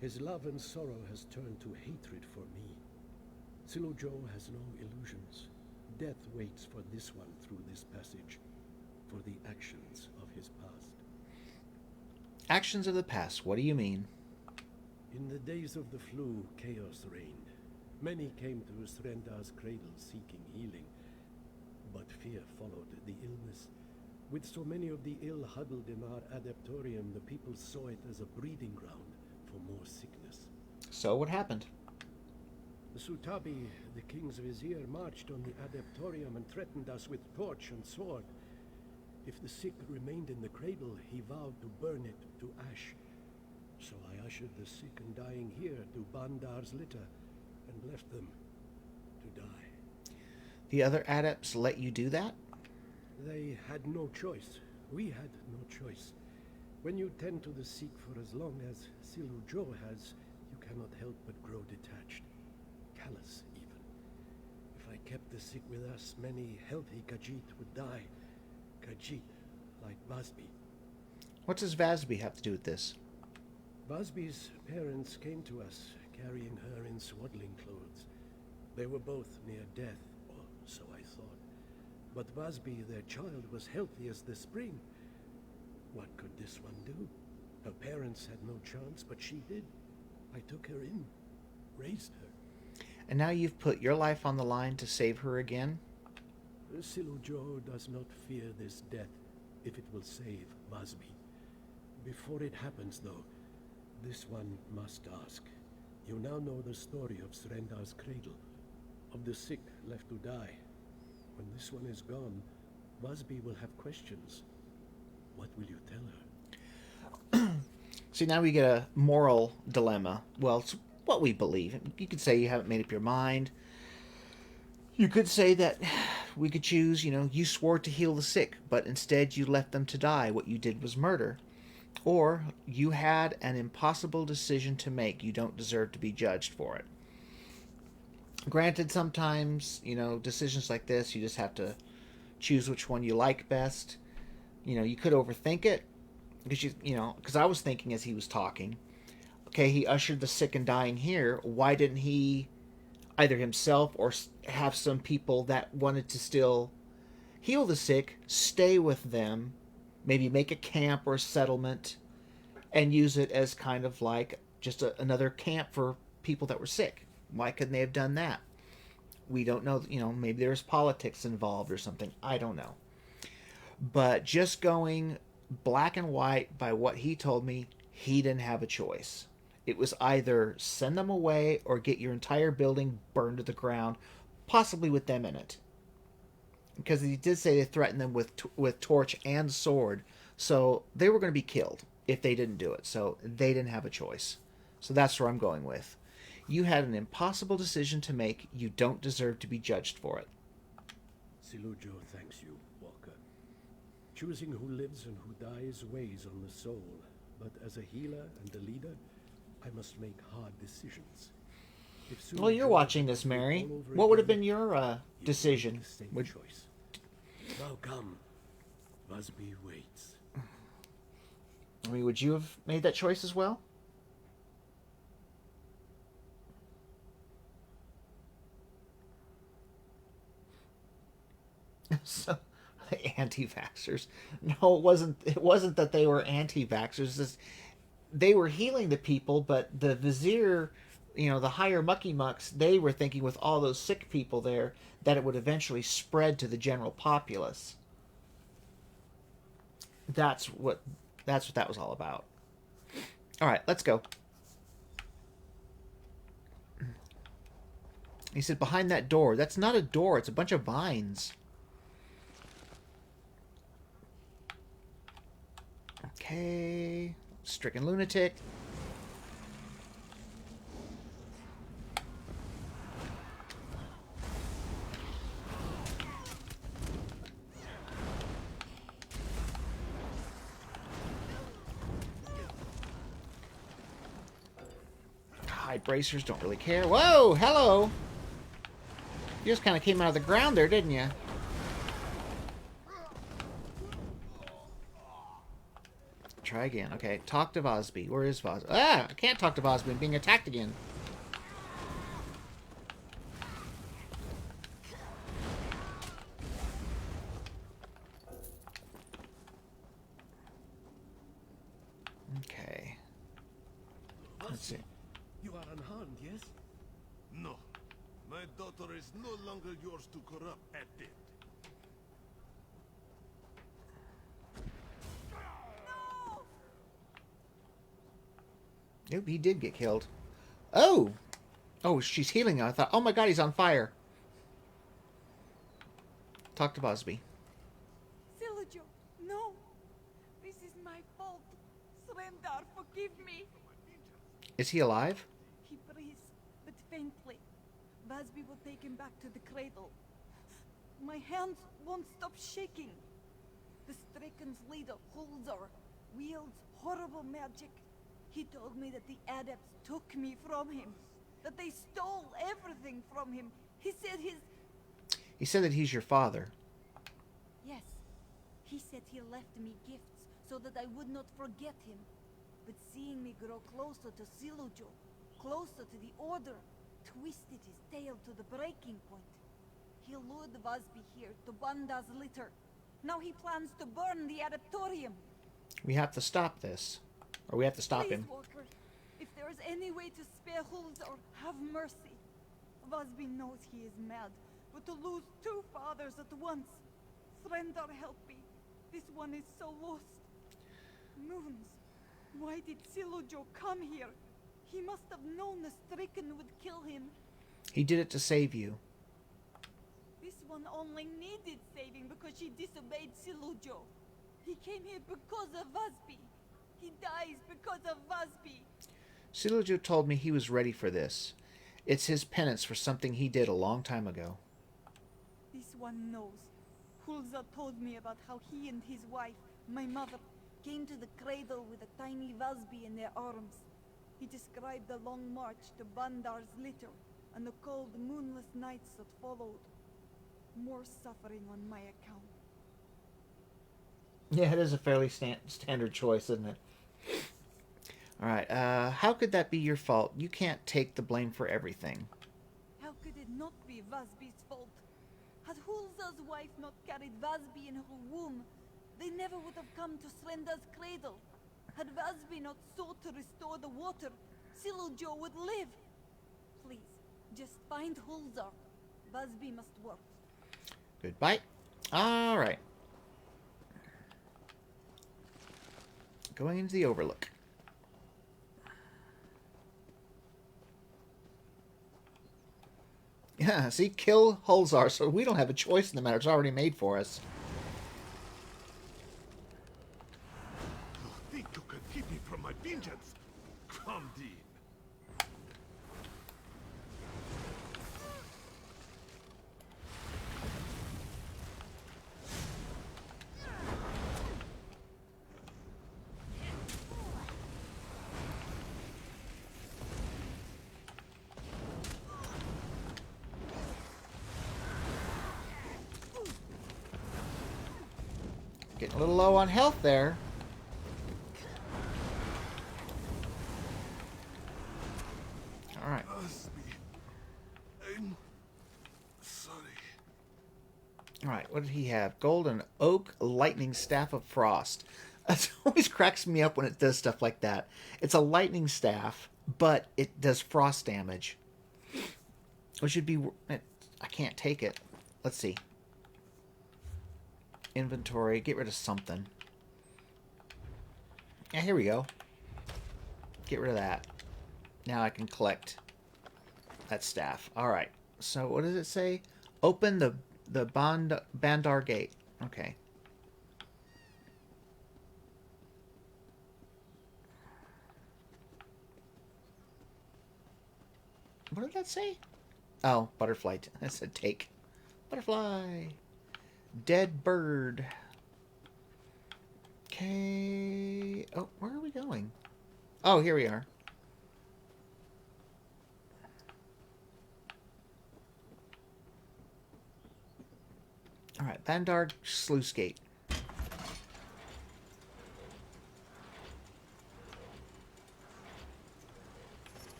His love and sorrow has turned to hatred for me. Silujo has no illusions. Death waits for this one through this passage, for the actions of his past. Actions of the past, what do you mean? In the days of the flu, chaos reigned. Many came to Srendar's cradle seeking healing, but fear followed the illness. With so many of the ill huddled in our adeptorium, the people saw it as a breeding ground for more sickness. So what happened? The Sutabi, the king's vizier, marched on the adeptorium and threatened us with torch and sword. If the sick remained in the cradle, he vowed to burn it to ash. So I ushered the sick and dying here to Bandar's litter and left them to die. The other adepts let you do that? They had no choice. We had no choice. When you tend to the sick for as long as Silujo has, you cannot help but grow detached. Callous, even. If I kept the sick with us, many healthy Khajiit would die. Khajiit, like Busby. What does Vasby have to do with this? Busby's parents came to us, carrying her in swaddling clothes. They were both near death, or so I thought. But Busby, their child, was healthy as the spring. What could this one do? Her parents had no chance, but she did. I took her in, raised her. And now you've put your life on the line to save her again? Silujo does not fear this death, if it will save Busby. Before it happens, though, this one must ask. You now know the story of Srendar's cradle, of the sick left to die. When this one is gone, Busby will have questions. What will you tell her? See, now we get a moral dilemma. Well, it's what we believe. You could say you haven't made up your mind. You could say that we could choose, you swore to heal the sick, but instead you left them to die. What you did was murder. Or you had an impossible decision to make. You don't deserve to be judged for it. Granted, sometimes, decisions like this, you just have to choose which one you like best. You could overthink it. Because I was thinking as he was talking, okay, he ushered the sick and dying here. Why didn't he either himself or have some people that wanted to still heal the sick, stay with them, maybe make a camp or a settlement, and use it as kind of like just another camp for people that were sick? Why couldn't they have done that? We don't know. Maybe there's politics involved or something. I don't know. But just going black and white by what he told me, he didn't have a choice. It was either send them away or get your entire building burned to the ground, possibly with them in it. Because he did say they threatened them with torch and sword, so they were going to be killed if they didn't do it. So they didn't have a choice. So that's where I'm going with. You had an impossible decision to make. You don't deserve to be judged for it. Silujo thanks you, Walker. Choosing who lives and who dies weighs on the soul, but as a healer and a leader, I must make hard decisions. Well, you're watching this, Mary. What would have been your decision? Choice. Now come. Busby waits. Would you have made that choice as well? So, anti-vaxxers. No, it wasn't. It wasn't that they were anti-vaxxers. They were healing the people, but the vizier, the higher mucky mucks, they were thinking with all those sick people there that it would eventually spread to the general populace. That's what that was all about. All right, let's go. He said, behind that door. That's not a door. It's a bunch of vines. Okay. Stricken lunatic. Hide bracers don't really care. Whoa, hello. You just kind of came out of the ground there, didn't you? try again. Okay, talk to Vosby. Where is Vosby? Ah, I can't talk to Vosby. I'm being attacked again. Okay. Let's see. You are unharmed, yes? No. My daughter is no longer yours to corrupt at it. Nope, he did get killed. Oh! Oh, she's healing. I thought, oh my god, he's on fire. Talk to Vosby. Silajo, no. This is my fault. Srendar, forgive me. Is he alive? He breathes, but faintly. Vasby will take him back to the cradle. My hands won't stop shaking. The Striken's leader, Hulzar, wields horrible magic. He told me that the adepts took me from him. That they stole everything from him. He said He said that he's your father. Yes. He said he left me gifts so that I would not forget him. But seeing me grow closer to Silujo, closer to the Order, twisted his tail to the breaking point. He lured Vasby here to Banda's litter. Now he plans to burn the Adeptorium. We have to stop this. Or we have to stop Please, him. Walker, if there is any way to spare Hulzar, have mercy. Vasby knows he is mad, but to lose two fathers at once. Srendar, help me. This one is so lost. Moons. Why did Silujo come here? He must have known the Stricken would kill him. He did it to save you. This one only needed saving because she disobeyed Silujo. He came here because of Vasby. He dies because of Vasby. Silujo told me he was ready for this. It's his penance for something he did a long time ago. This one knows. Hulza told me about how he and his wife, my mother, came to the cradle with a tiny Vasby in their arms. He described the long march to Bandar's litter and the cold, moonless nights that followed. More suffering on my account. Yeah, it is a fairly standard choice, isn't it? Alright, how could that be your fault? You can't take the blame for everything. How could it not be Vasby's fault? Had Hulza's wife not carried Vasby in her womb, they never would have come to Srendar's cradle. Had Vasby not sought to restore the water, Silujo would live. Please, just find Hulzar. Vasby must work. Goodbye. Alright. Going into the Overlook. Yeah, see? Kill Hulzar, so we don't have a choice in the matter. It's already made for us. You think you can keep me from my vengeance? Come, Dean. Getting a little low on health there. Alright. Busby. I'm sorry. Alright, what did he have? Golden Oak Lightning Staff of Frost. It always cracks me up when it does stuff like that. It's a lightning staff, but it does frost damage. Which should be... I can't take it. Let's see. Inventory. Get rid of something. Yeah, here we go. Get rid of that. Now I can collect that staff. Alright. So what does it say? Open the Bandar Gate. Okay. What did that say? Oh, butterfly. That said take. Butterfly. Dead bird. Okay. Oh, where are we going? Oh, here we are. Alright, Bandar Sluice Gate.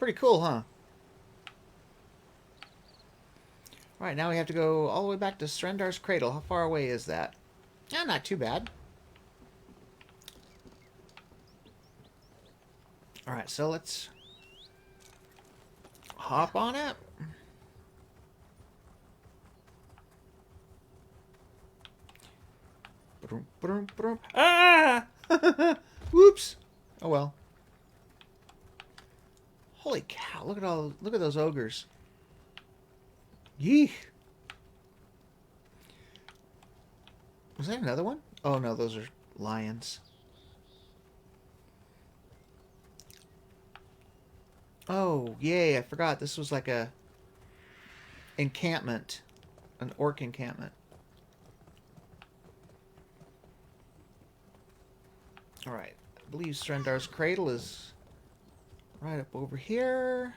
Pretty cool, huh? Alright, now we have to go all the way back to Srendar's Cradle. How far away is that? Not too bad. Alright, so let's hop on up. Ah! Whoops! Oh well. Holy cow! Look at those ogres. Yeesh! Was that another one? Oh no, those are lions. Oh, yay, I forgot. This was like a encampment. An orc encampment. Alright. I believe Srendar's Cradle is right up over here.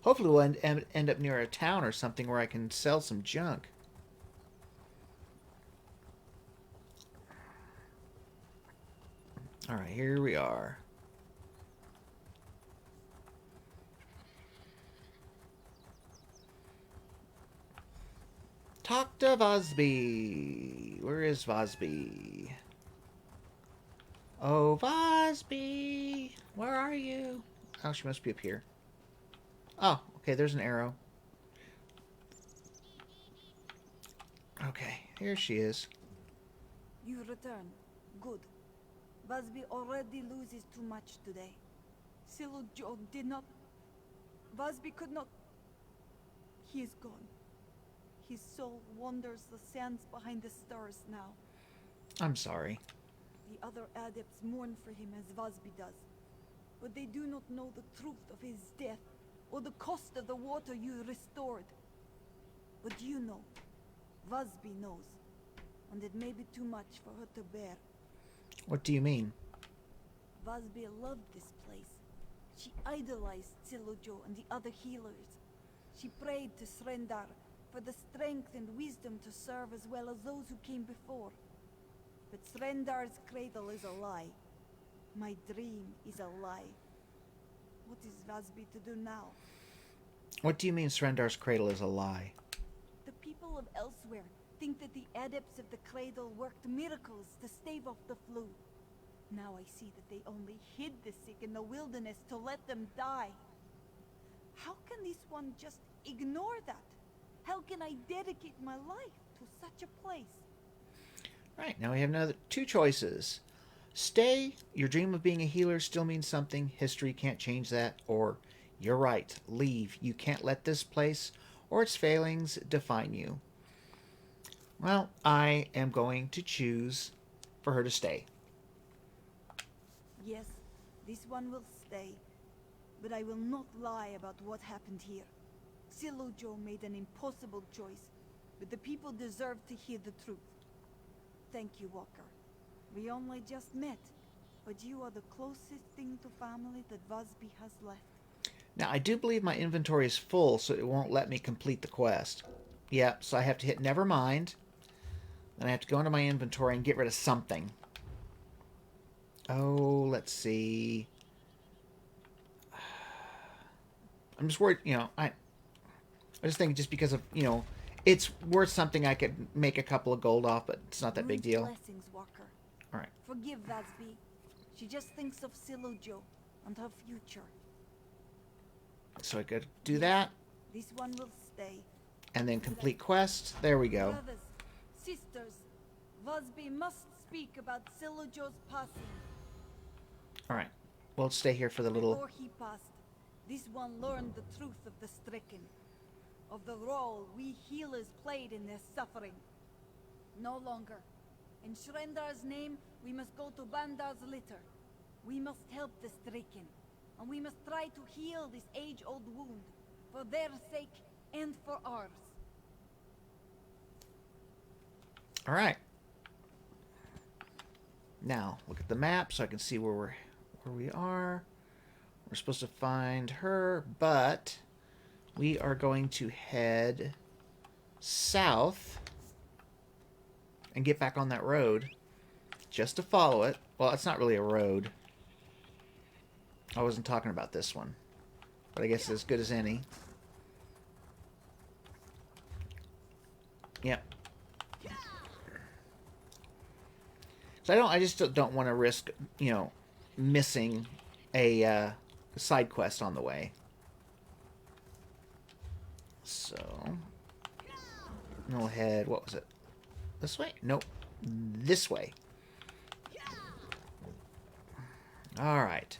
Hopefully we'll end up near a town or something where I can sell some junk. Alright, here we are. Talk to Vosby. Where is Vosby? Oh, Vosby. Where are you? Oh, she must be up here. Oh, okay, there's an arrow. Okay, here she is. You return. Good. Busby already loses too much today. Silujo did not... Busby could not... He is gone. His soul wanders the sands behind the stars now. I'm sorry. The other adepts mourn for him as Vosby does. But they do not know the truth of his death, or the cost of the water you restored. But you know. Vosby knows. And it may be too much for her to bear. What do you mean? Vosby loved this place. She idolized Silujo and the other healers. She prayed to Srendar for the strength and wisdom to serve as well as those who came before. But Srendar's Cradle is a lie. My dream is a lie. What is Vosby to do now? What do you mean Srendar's Cradle is a lie? The people of Elsweyr think that the adepts of the Cradle worked miracles to stave off the flu. Now I see that they only hid the sick in the wilderness to let them die. How can this one just ignore that? How can I dedicate my life to such a place? Right, now we have another two choices. Stay, your dream of being a healer still means something, history can't change that, or you're right, leave, you can't let this place or its failings define you. Well, I am going to choose for her to stay. Yes, this one will stay. But I will not lie about what happened here. Silujo made an impossible choice, but the people deserve to hear the truth. Thank you, Walker. We only just met, but you are the closest thing to family that Vosby has left. Now, I do believe my inventory is full, so it won't let me complete the quest. Yep, so I have to hit never mind. Then I have to go into my inventory and get rid of something. Oh, let's see. I'm just worried, I just think just because of, it's worth something I could make a couple of gold off, but it's not that big deal. Blessings, Walker. All right. Forgive Vosby. She just thinks of Silujo and her future. So I could do that. This one will stay. And then complete quest. There we go. Brothers, sisters, Vosby must speak about Silujo's passing. All right. We'll stay here for the little... Before he passed, this one learned the truth of the stricken, of the role we healers played in their suffering. No longer. In Shrendar's name, we must go to Bandar's litter. We must help the stricken, and we must try to heal this age-old wound, for their sake and for ours. All right. Now, look at the map so I can see where we are. We're supposed to find her, but we are going to head south and get back on that road just to follow it. Well, it's not really a road. I wasn't talking about this one. but I guess as good as any. Yep. So I just don't want to risk, missing a side quest on the way. So, we'll head, what was it? This way? Nope. This way. Alright.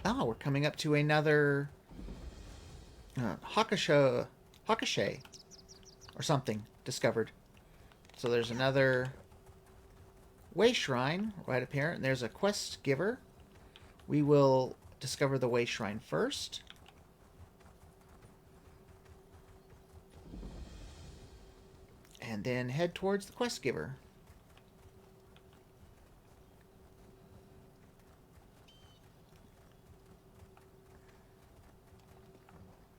Oh, we're coming up to another Hakushe or something discovered. So there's another way shrine right up here, and there's a quest giver. We will discover the way shrine first. And then head towards the quest giver.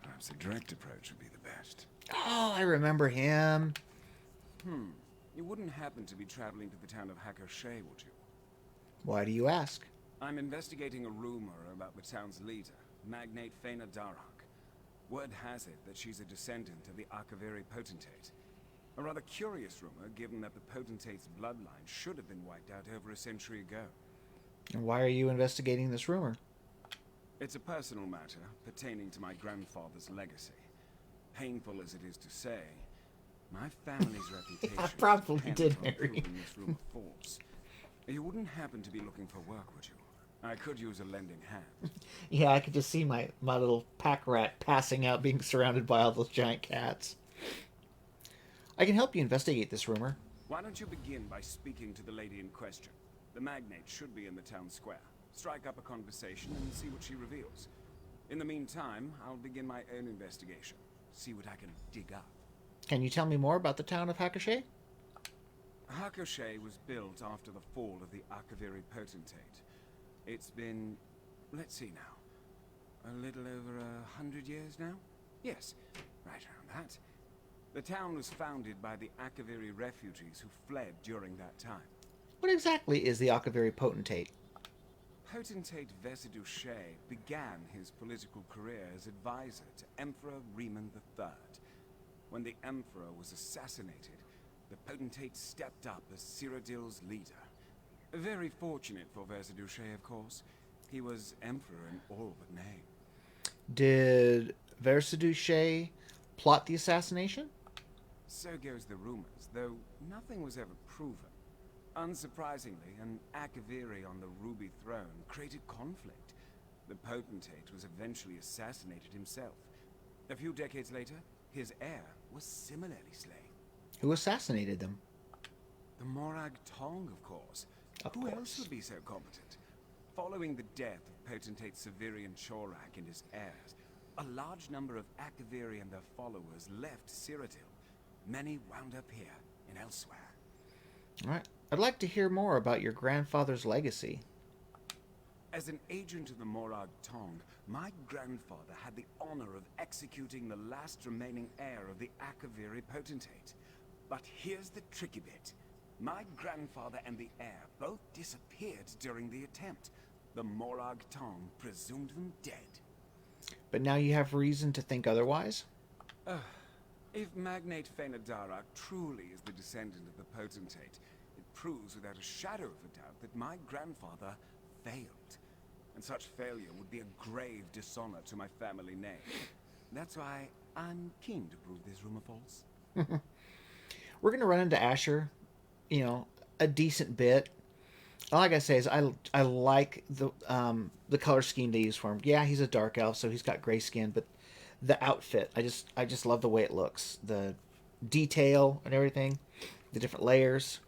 Perhaps a direct approach would be the best. Oh, I remember him. You wouldn't happen to be traveling to the town of Hakushe, would you? Why do you ask? I'm investigating a rumor about the town's leader, Magnate Fena Darak. Word has it that she's a descendant of the Akaviri potentate. A rather curious rumor, given that the potentate's bloodline should have been wiped out over a century ago. And why are you investigating this rumor? It's a personal matter pertaining to my grandfather's legacy. Painful as it is to say, my family's reputation I probably depends did on marry. proving this rumor false. You wouldn't happen to be looking for work, would you? I could use a lending hand. Yeah, I could just see my little pack rat passing out, being surrounded by all those giant cats. I can help you investigate this rumor. Why don't you begin by speaking to the lady in question? The magnate should be in the town square. Strike up a conversation and see what she reveals. In the meantime, I'll begin my own investigation. See what I can dig up. Can you tell me more about the town of Hakushe? Hakushe was built after the fall of the Akaviri potentate. It's been, let's see now, a little over 100 years now? Yes, right around that. The town was founded by the Akaviri refugees who fled during that time. What exactly is the Akaviri potentate? Potentate Vesidushe began his political career as advisor to Emperor Riemann III. When the Emperor was assassinated, the potentate stepped up as Cyrodiil's leader. Very fortunate for Vesidushe, of course. He was Emperor in all but name. Did Versidushe plot the assassination? So goes the rumors, though nothing was ever proven. Unsurprisingly, an Akaviri on the Ruby Throne created conflict. The potentate was eventually assassinated himself. A few decades later, his heir was similarly slain. Who assassinated them? The Morag Tong, of course. Who else would be so competent? Following the death of potentate Severian Chorak and his heirs, a large number of Akaviri and their followers left Cyrodiil. Many wound up here in Elsweyr. All right. I'd like to hear more about your grandfather's legacy. As an agent of the Morag Tong, my grandfather had the honor of executing the last remaining heir of the Akaviri potentate. But here's the tricky bit. My grandfather and the heir both disappeared during the attempt. The Morag Tong presumed them dead. But now you have reason to think otherwise? If Magnate Fena Darak truly is the descendant of the potentate, it proves without a shadow of a doubt that my grandfather failed. And such failure would be a grave dishonor to my family name. That's why I'm keen to prove this rumor false. We're going to run into Asher, a decent bit. All I gotta say is I like the color scheme they use for him. Yeah, he's a dark elf, so he's got gray skin, but the outfit, I just love the way it looks. The detail and everything, the different layers.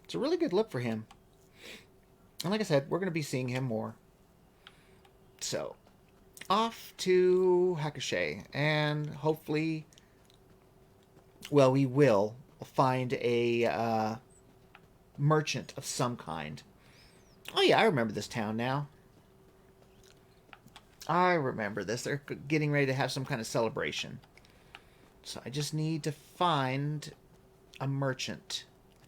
It's a really good look for him. And like I said, we're going to be seeing him more. So, off to Hakushe, and hopefully, well, we will find a merchant of some kind. Oh yeah, I remember this town now. I remember this. They're getting ready to have some kind of celebration. So I just need to find a merchant.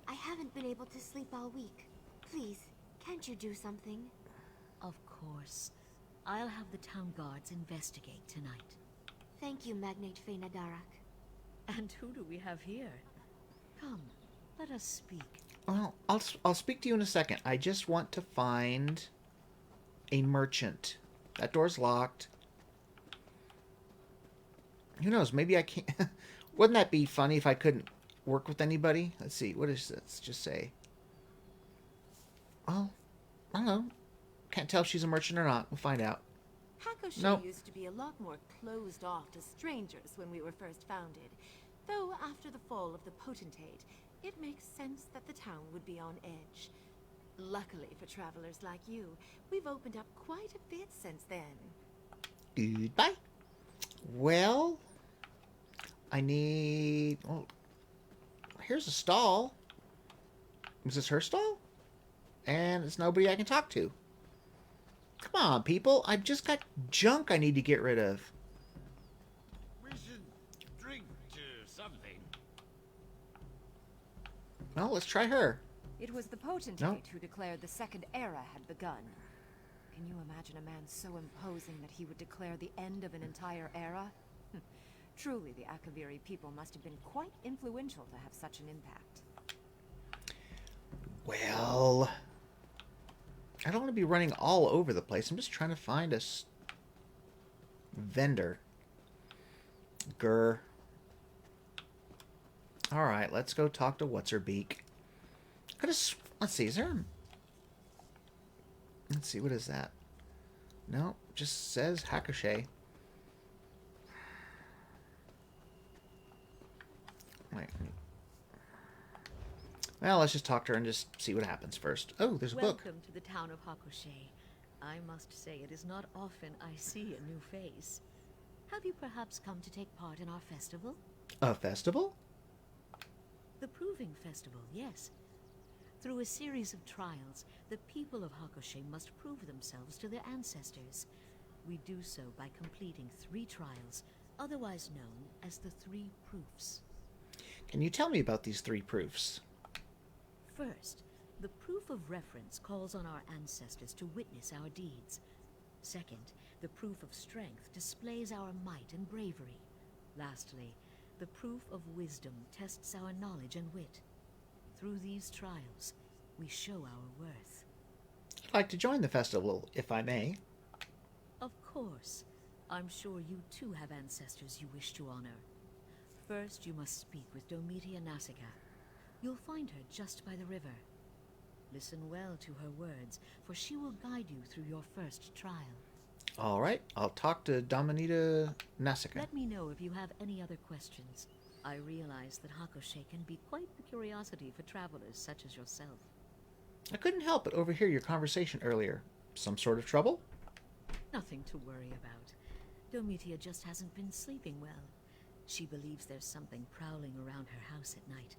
I haven't been able to sleep all week. Please, can't you do something? Of course. I'll have the town guards investigate tonight. Thank you, Magnate Feyna Darak. And who do we have here? Come, let us speak. Well, I'll speak to you in a second. I just want to find a merchant. That door's locked. Who knows? Maybe I can't... Wouldn't that be funny if I couldn't work with anybody? Let's see. What is this? Let's just say... Well, I don't know. Can't tell if she's a merchant or not. We'll find out. Hakoshe Nope. used to be a lot more closed off to strangers when we were first founded. Though after the fall of the Potentate, it makes sense that the town would be on edge. Luckily for travelers like you, we've opened up quite a bit since then. Goodbye. Well, I need... Oh, here's a stall. Is this her stall? And it's nobody I can talk to. Come on, people. I've just got junk I need to get rid of. We should drink to something. Well, let's try her. It was the Potentate No. who declared the Second Era had begun. Can you imagine a man so imposing that he would declare the end of an entire era? Truly, the Akaviri people must have been quite influential to have such an impact. Well, I don't want to be running all over the place. I'm just trying to find a vendor. Grr. Alright, let's go talk to What's-Her-Beak. Let's see, is there... Let's see, what is that? No, just says Hakoshe. Wait. Well, let's just talk to her and just see what happens first. Oh, there's a book. Welcome to the town of Hakoshe. I must say it is not often I see a new face. Have you perhaps come to take part in our festival? A festival? The Proving Festival, yes. Through a series of trials, the people of Hakoshe must prove themselves to their ancestors. We do so by completing 3 trials, otherwise known as the 3 proofs. Can you tell me about these 3 proofs? First, the proof of reference calls on our ancestors to witness our deeds. Second, the proof of strength displays our might and bravery. Lastly, the proof of wisdom tests our knowledge and wit. Through these trials, we show our worth. I'd like to join the festival, if I may. Of course. I'm sure you too have ancestors you wish to honor. First, you must speak with Domitia Nasica. You'll find her just by the river. Listen well to her words, for she will guide you through your first trial. All right, I'll talk to Dominita Nasica. Let me know if you have any other questions. I realize that Hakoshe can be quite the curiosity for travelers such as yourself. I couldn't help but overhear your conversation earlier. Some sort of trouble? Nothing to worry about. Domitia just hasn't been sleeping well. She believes there's something prowling around her house at night.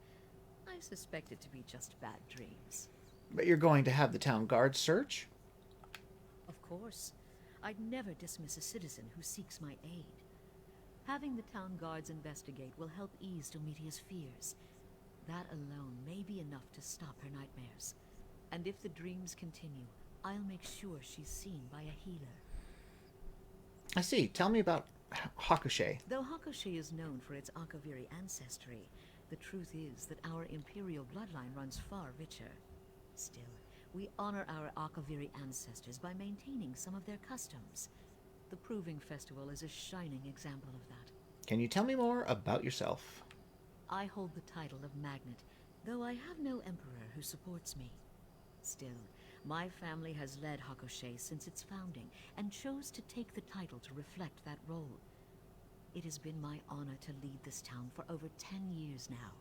I suspect it to be just bad dreams. But you're going to have the town guard search? Of course. I'd never dismiss a citizen who seeks my aid. Having the town guards investigate will help ease Domitia's fears. That alone may be enough to stop her nightmares. And if the dreams continue, I'll make sure she's seen by a healer. I see. Tell me about Hakoshe. Though Hakoshe is known for its Akaviri ancestry, the truth is that our imperial bloodline runs far richer. Still, we honor our Akaviri ancestors by maintaining some of their customs. The Proving Festival is a shining example of that. Can you tell me more about yourself? I hold the title of Magnet, though I have no emperor who supports me. Still, my family has led Hakoshe since its founding, and chose to take the title to reflect that role. It has been my honor to lead this town for over 10 years now.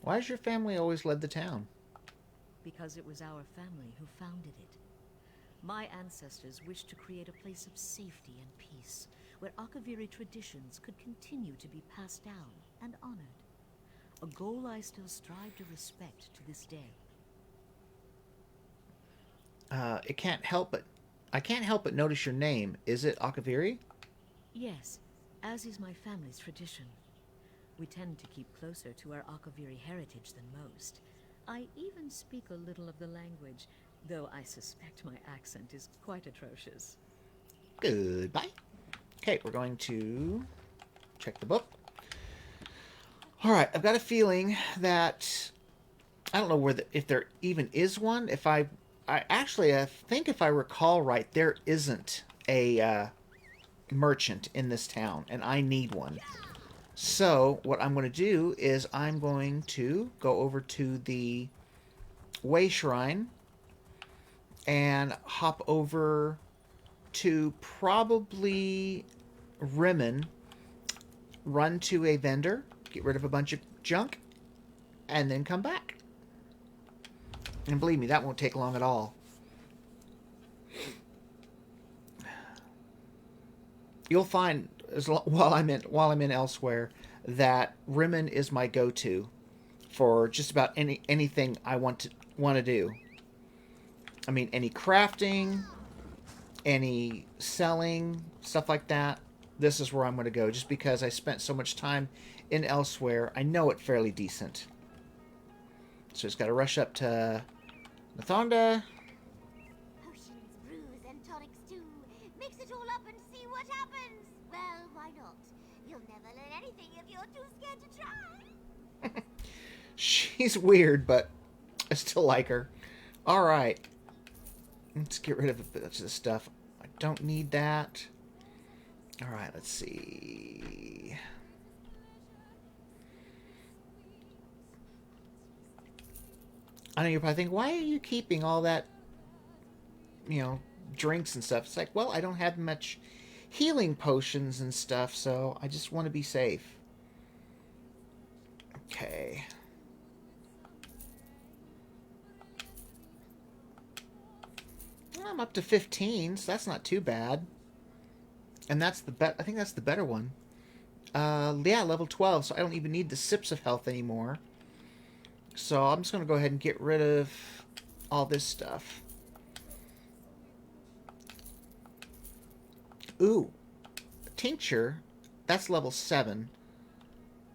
Why has your family always led the town? Because it was our family who founded it. My ancestors wished to create a place of safety and peace, where Akaviri traditions could continue to be passed down and honored. A goal I still strive to respect to this day. I can't help but notice your name. Is it Akaviri? Yes, as is my family's tradition. We tend to keep closer to our Akaviri heritage than most. I even speak a little of the language, though I suspect my accent is quite atrocious. Goodbye. Okay, we're going to check the book. All right, I've got a feeling that I don't know if there even is one. I think if I recall right, there isn't a merchant in this town, and I need one. So what I'm going to do is I'm going to go over to the Way Shrine and hop over to probably Rimmon, run to a vendor, get rid of a bunch of junk, and then come back. And believe me, that won't take long at all. You'll find while I'm in Elsweyr that Rimmon is my go-to for just about anything I want to do. I mean, any crafting, any selling, stuff like that. This is where I'm going to go, just because I spent so much time in Elsweyr. I know it fairly decent. So just got to rush up to Nathonda. Potions, brews, and tonics too. Mix it all up and see what happens. Well, why not? You'll never learn anything if you're too scared to try. She's weird, but I still like her. Alright. Let's get rid of a bunch of this stuff. I don't need that. Alright, let's see. I know you're probably thinking, why are you keeping all that, drinks and stuff? It's like, well, I don't have much healing potions and stuff, so I just want to be safe. Okay. I'm up to 15, so that's not too bad. And that's I think that's the better one. Yeah, level 12, so I don't even need the sips of health anymore. So I'm just going to go ahead and get rid of all this stuff. Ooh, tincture, that's level 7.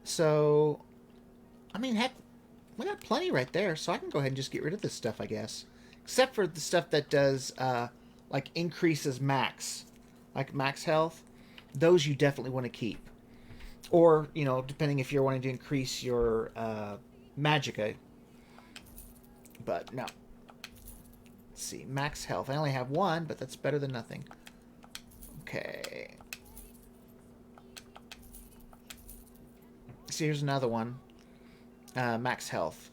So, I mean, heck, we got plenty right there, so I can go ahead and just get rid of this stuff, I guess. Except for the stuff that does, like, increases max. Like max health. Those you definitely want to keep. Or, depending if you're wanting to increase your, magicka. But, no. Let's see, max health. I only have 1, but that's better than nothing. Okay. See, here's another one. Max health.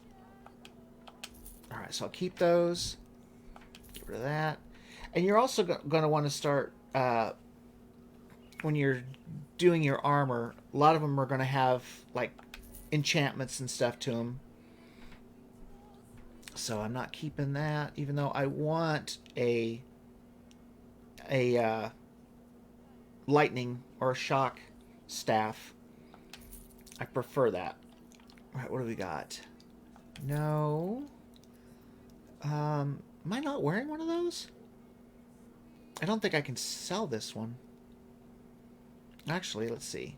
Alright, so I'll keep those. Get rid of that. And you're also going to want to start, when you're doing your armor, a lot of them are going to have, like, enchantments and stuff to them. So I'm not keeping that, even though I want a lightning or shock staff. I prefer that. Alright, what do we got? No. Am I not wearing one of those? I don't think I can sell this one. Actually, let's see.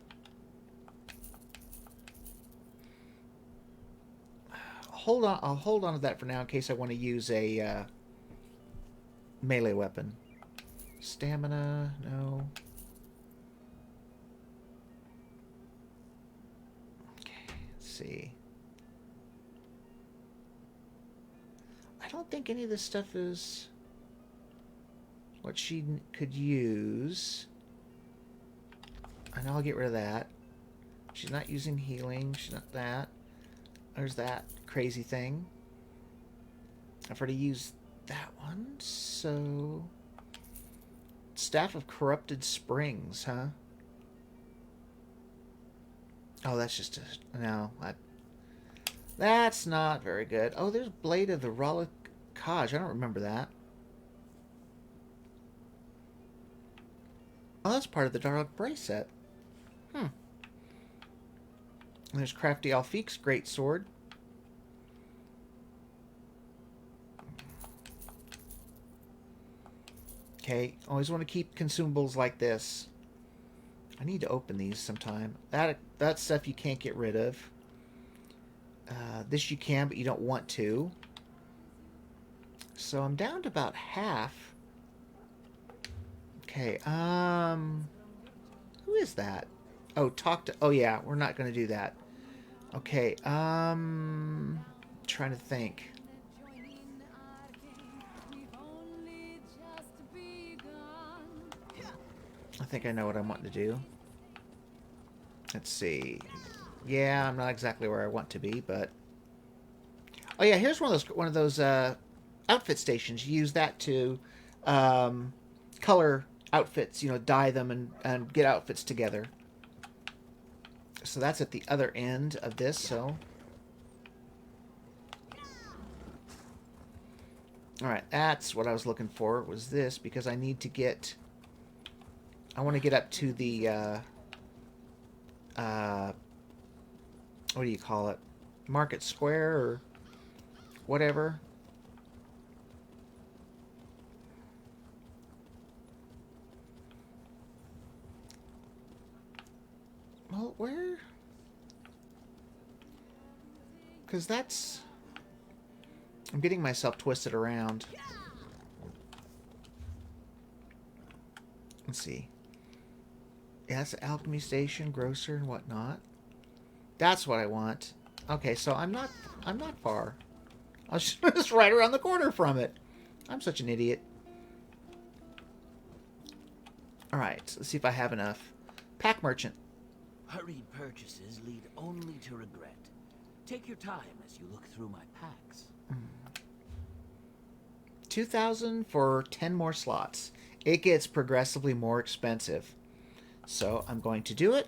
Hold on, I'll hold on to that for now in case I want to use a melee weapon. Stamina, no. Okay, let's see. I don't think any of this stuff is what she could use. And I'll get rid of that. She's not using healing. She's not that. There's that crazy thing. I've already used that one, so... Staff of Corrupted Springs, huh? Oh, that's just a... No, that's not very good. Oh, there's Blade of the Rollick Kaj. I don't remember that. Oh, that's part of the Dark Brace set. And there's Crafty Alfique's great sword. Okay, always want to keep consumables like this. I need to open these sometime. That stuff you can't get rid of. This you can, but you don't want to. So I'm down to about half. Okay, who is that? Oh, talk to... Oh, yeah, we're not going to do that. Okay, trying to think. I think I know what I want to do. Let's see. Yeah, I'm not exactly where I want to be, but... Oh, yeah, here's one of those outfit stations. You use that to color outfits, you know, dye them and get outfits together. So that's at the other end of this, so... Alright, that's what I was looking for, was this, because I need to get... I want to get up to the, what do you call it? Market Square, or whatever. Well, where? Because that's... I'm getting myself twisted around. Let's see. Yeah, that's the alchemy station, grocer, and whatnot. That's what I want. Okay, so I'm not far. I was just right around the corner from it. I'm such an idiot. Alright, so let's see if I have enough. Pack merchant. Hurried purchases lead only to regret. Take your time as you look through my packs. 2,000 for 10 more slots. It gets progressively more expensive. So I'm going to do it.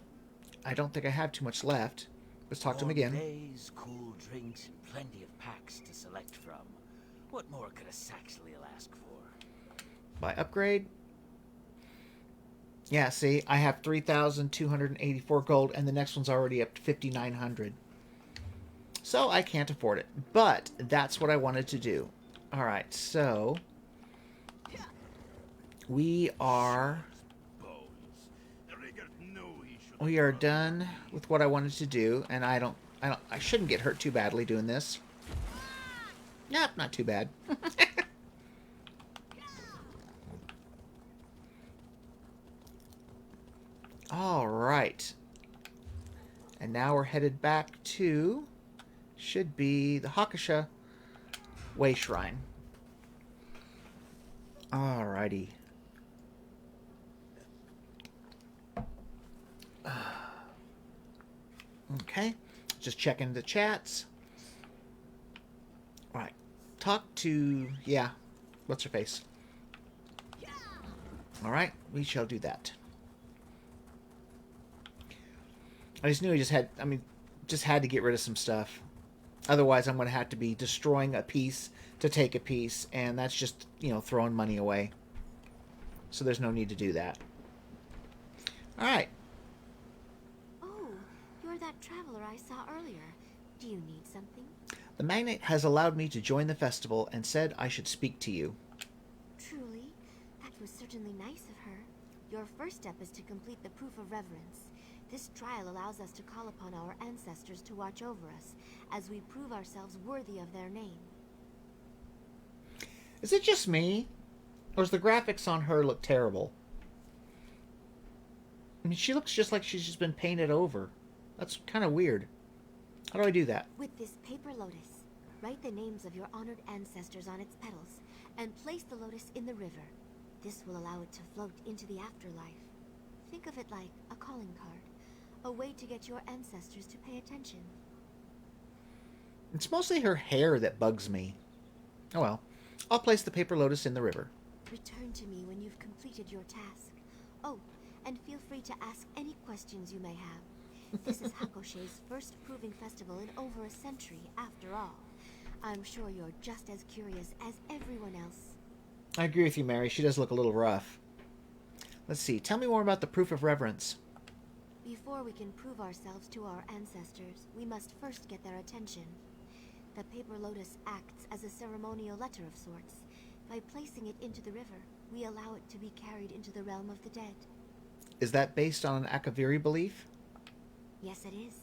I don't think I have too much left. Let's talk to him again. Days, cool drinks, and plenty of packs to select from. What more could a Saxleel ask for? By upgrade. Yeah, see, I have 3,284 gold, and the next one's already up to 5,900. So I can't afford it. But that's what I wanted to do. Alright, so... We are done with what I wanted to do, and I shouldn't get hurt too badly doing this. Nope, not too bad. Alright. And now we're headed back to... should be the Hakasha Way Shrine. Alrighty. Okay. Just checking the chats. Alright. Talk to... yeah. What's her face? Alright. We shall do that. I just knew I just had... I mean, just had to get rid of some stuff. Otherwise, I'm going to have to be destroying a piece to take a piece. And that's just, you know, throwing money away. So there's no need to do that. Alright. That traveler I saw earlier. Do you need something? The magnate has allowed me to join the festival and said I should speak to you. Truly? That was certainly nice of her. Your first step is to complete the proof of reverence. This trial allows us to call upon our ancestors to watch over us, as we prove ourselves worthy of their name. Is it just me? Or does the graphics on her look terrible? I mean, she looks just like she's just been painted over. That's kind of weird. How do I do that? With this paper lotus, write the names of your honored ancestors on its petals, and place the lotus in the river. This will allow it to float into the afterlife. Think of it like a calling card, a way to get your ancestors to pay attention. It's mostly her hair that bugs me. Oh well. I'll place the paper lotus in the river. Return to me when you've completed your task. Oh, and feel free to ask any questions you may have. This is Hakoshe's first proving festival in over a century, after all. I'm sure you're just as curious as everyone else. I agree with you, Mary. She does look a little rough. Let's see. Tell me more about the proof of reverence. Before we can prove ourselves to our ancestors, we must first get their attention. The paper lotus acts as a ceremonial letter of sorts. By placing it into the river, we allow it to be carried into the realm of the dead. Is that based on an Akaviri belief? Yes, it is.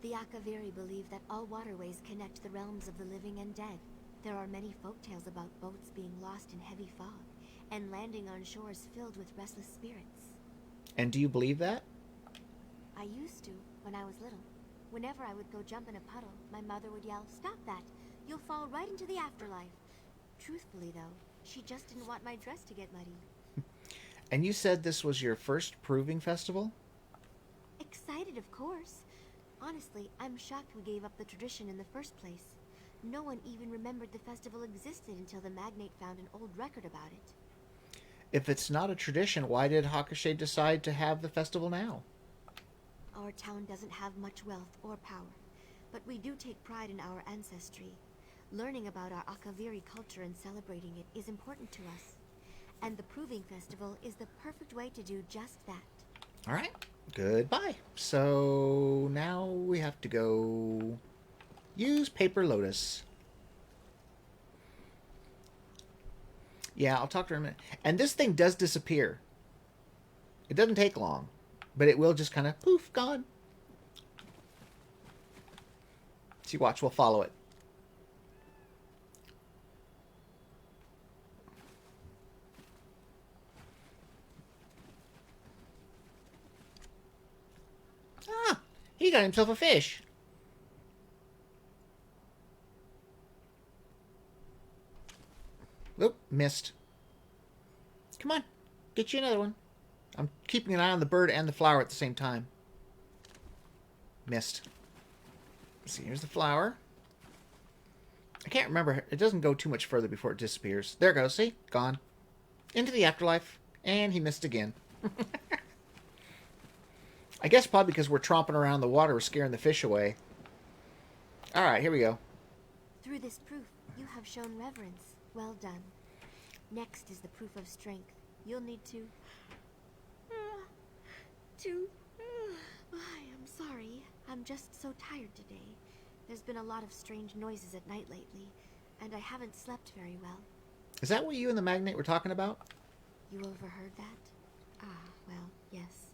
The Akaviri believe that all waterways connect the realms of the living and dead. There are many folktales about boats being lost in heavy fog, and landing on shores filled with restless spirits. And do you believe that? I used to, when I was little. Whenever I would go jump in a puddle, my mother would yell, "Stop that! You'll fall right into the afterlife." Truthfully, though, she just didn't want my dress to get muddy. And you said this was your first proving festival? Excited, of course. Honestly, I'm shocked we gave up the tradition in the first place. No one even remembered the festival existed until the magnate found an old record about it. If it's not a tradition, why did Hakushe decide to have the festival now? Our town doesn't have much wealth or power, but we do take pride in our ancestry. Learning about our Akaviri culture and celebrating it is important to us. And the Proving Festival is the perfect way to do just that. All right. Goodbye. So now we have to go use Paper Lotus. Yeah, I'll talk to her in a minute. And this thing does disappear. It doesn't take long, but it will just kind of poof, gone. See, watch, we'll follow it. Ah, he got himself a fish. Oop, missed. Come on, get you another one. I'm keeping an eye on the bird and the flower at the same time. Missed. Let's see, here's the flower. I can't remember. It doesn't go too much further before it disappears. There it goes. See? Gone. Into the afterlife. And he missed again. I guess probably because we're tromping around the water, we're scaring the fish away. Alright, here we go. Through this proof, you have shown reverence. Well done. Next is the proof of strength. You'll need to... I am sorry. I'm just so tired today. There's been a lot of strange noises at night lately, and I haven't slept very well. Is that what you and the magnate were talking about? You overheard that? Ah, well, yes.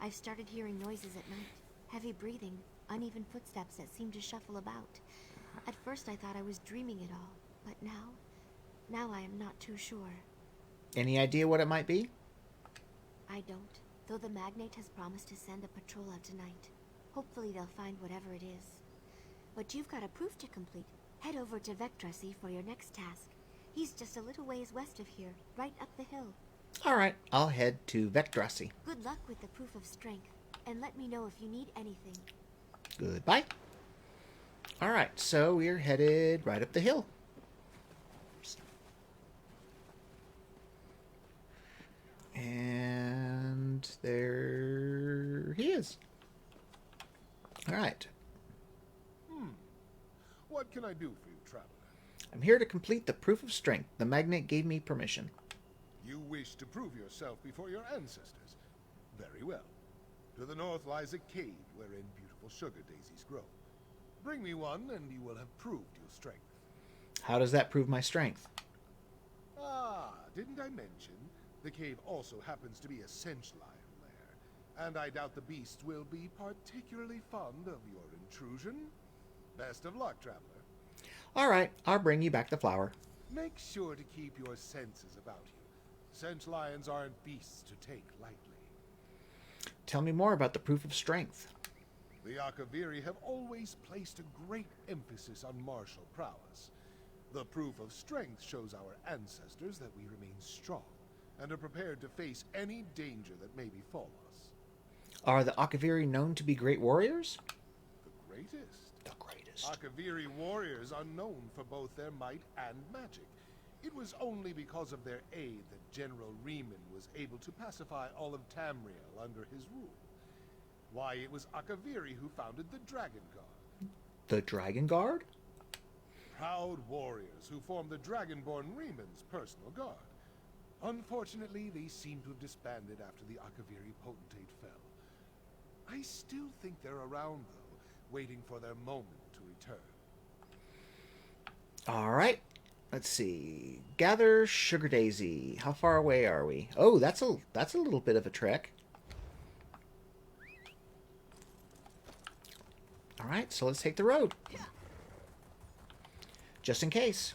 I've started hearing noises at night. Heavy breathing, uneven footsteps that seem to shuffle about. At first I thought I was dreaming it all, but now I am not too sure. Any idea what it might be? I don't, though the magnate has promised to send a patrol out tonight. Hopefully they'll find whatever it is. But you've got a proof to complete. Head over to Vectrasi for your next task. He's just a little ways west of here, right up the hill. Alright, I'll head to Vectrasi. Good luck with the proof of strength, and let me know if you need anything. Goodbye. Alright, so we're headed right up the hill. And there he is. Alright. What can I do for you, traveler? I'm here to complete the proof of strength. The magnate gave me permission. You wish to prove yourself before your ancestors. Very well. To the north lies a cave wherein beautiful sugar daisies grow. Bring me one, and you will have proved your strength. How does that prove my strength? Ah, didn't I mention the cave also happens to be a Sench lion lair, and I doubt the beast will be particularly fond of your intrusion. Best of luck, traveler. Alright, I'll bring you back the flower. Make sure to keep your senses about you. Sench lions aren't beasts to take lightly. Tell me more about the proof of strength. The Akaviri have always placed a great emphasis on martial prowess. The proof of strength shows our ancestors that we remain strong and are prepared to face any danger that may befall us. Are the Akaviri known to be great warriors? The greatest. The greatest. Akaviri warriors are known for both their might and magic. It was only because of their aid that General Riemann was able to pacify all of Tamriel under his rule. Why, it was Akaviri who founded the Dragon Guard. The Dragon Guard? Proud warriors who formed the Dragonborn Riemann's personal guard. Unfortunately, they seem to have disbanded after the Akaviri potentate fell. I still think they're around, though, waiting for their moment to return. Alright. Let's see. Gather Sugar Daisy. How far away are we? Oh, that's a little bit of a trek. Alright, so let's take the road. Just in case.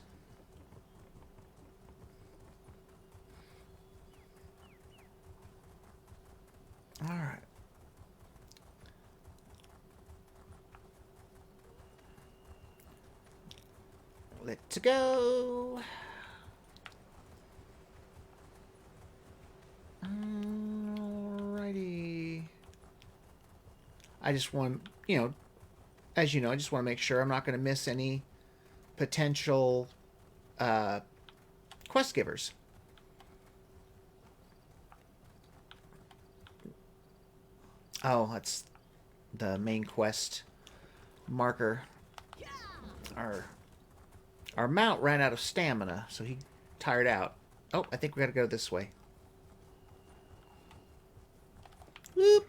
Alright. Let's go. Alrighty. I just want, as you know, I just want to make sure I'm not going to miss any potential quest givers. Oh, that's the main quest marker. Our mount ran out of stamina, so he tired out. Oh, I think we gotta go this way. Whoop!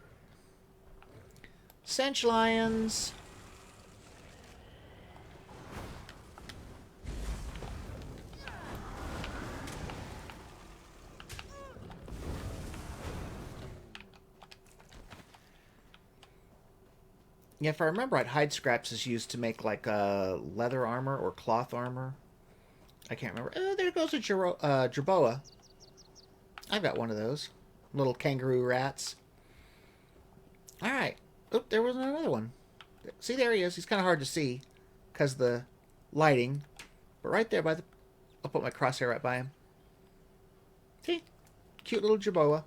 Cinch lions! Yeah, if I remember right, hide scraps is used to make like leather armor or cloth armor. I can't remember. Oh, there goes a jerboa. I've got one of those. Little kangaroo rats. Alright. Oh, there was another one. See, there he is. He's kind of hard to see because of the lighting. But right there by the... I'll put my crosshair right by him. See? Cute little jerboa.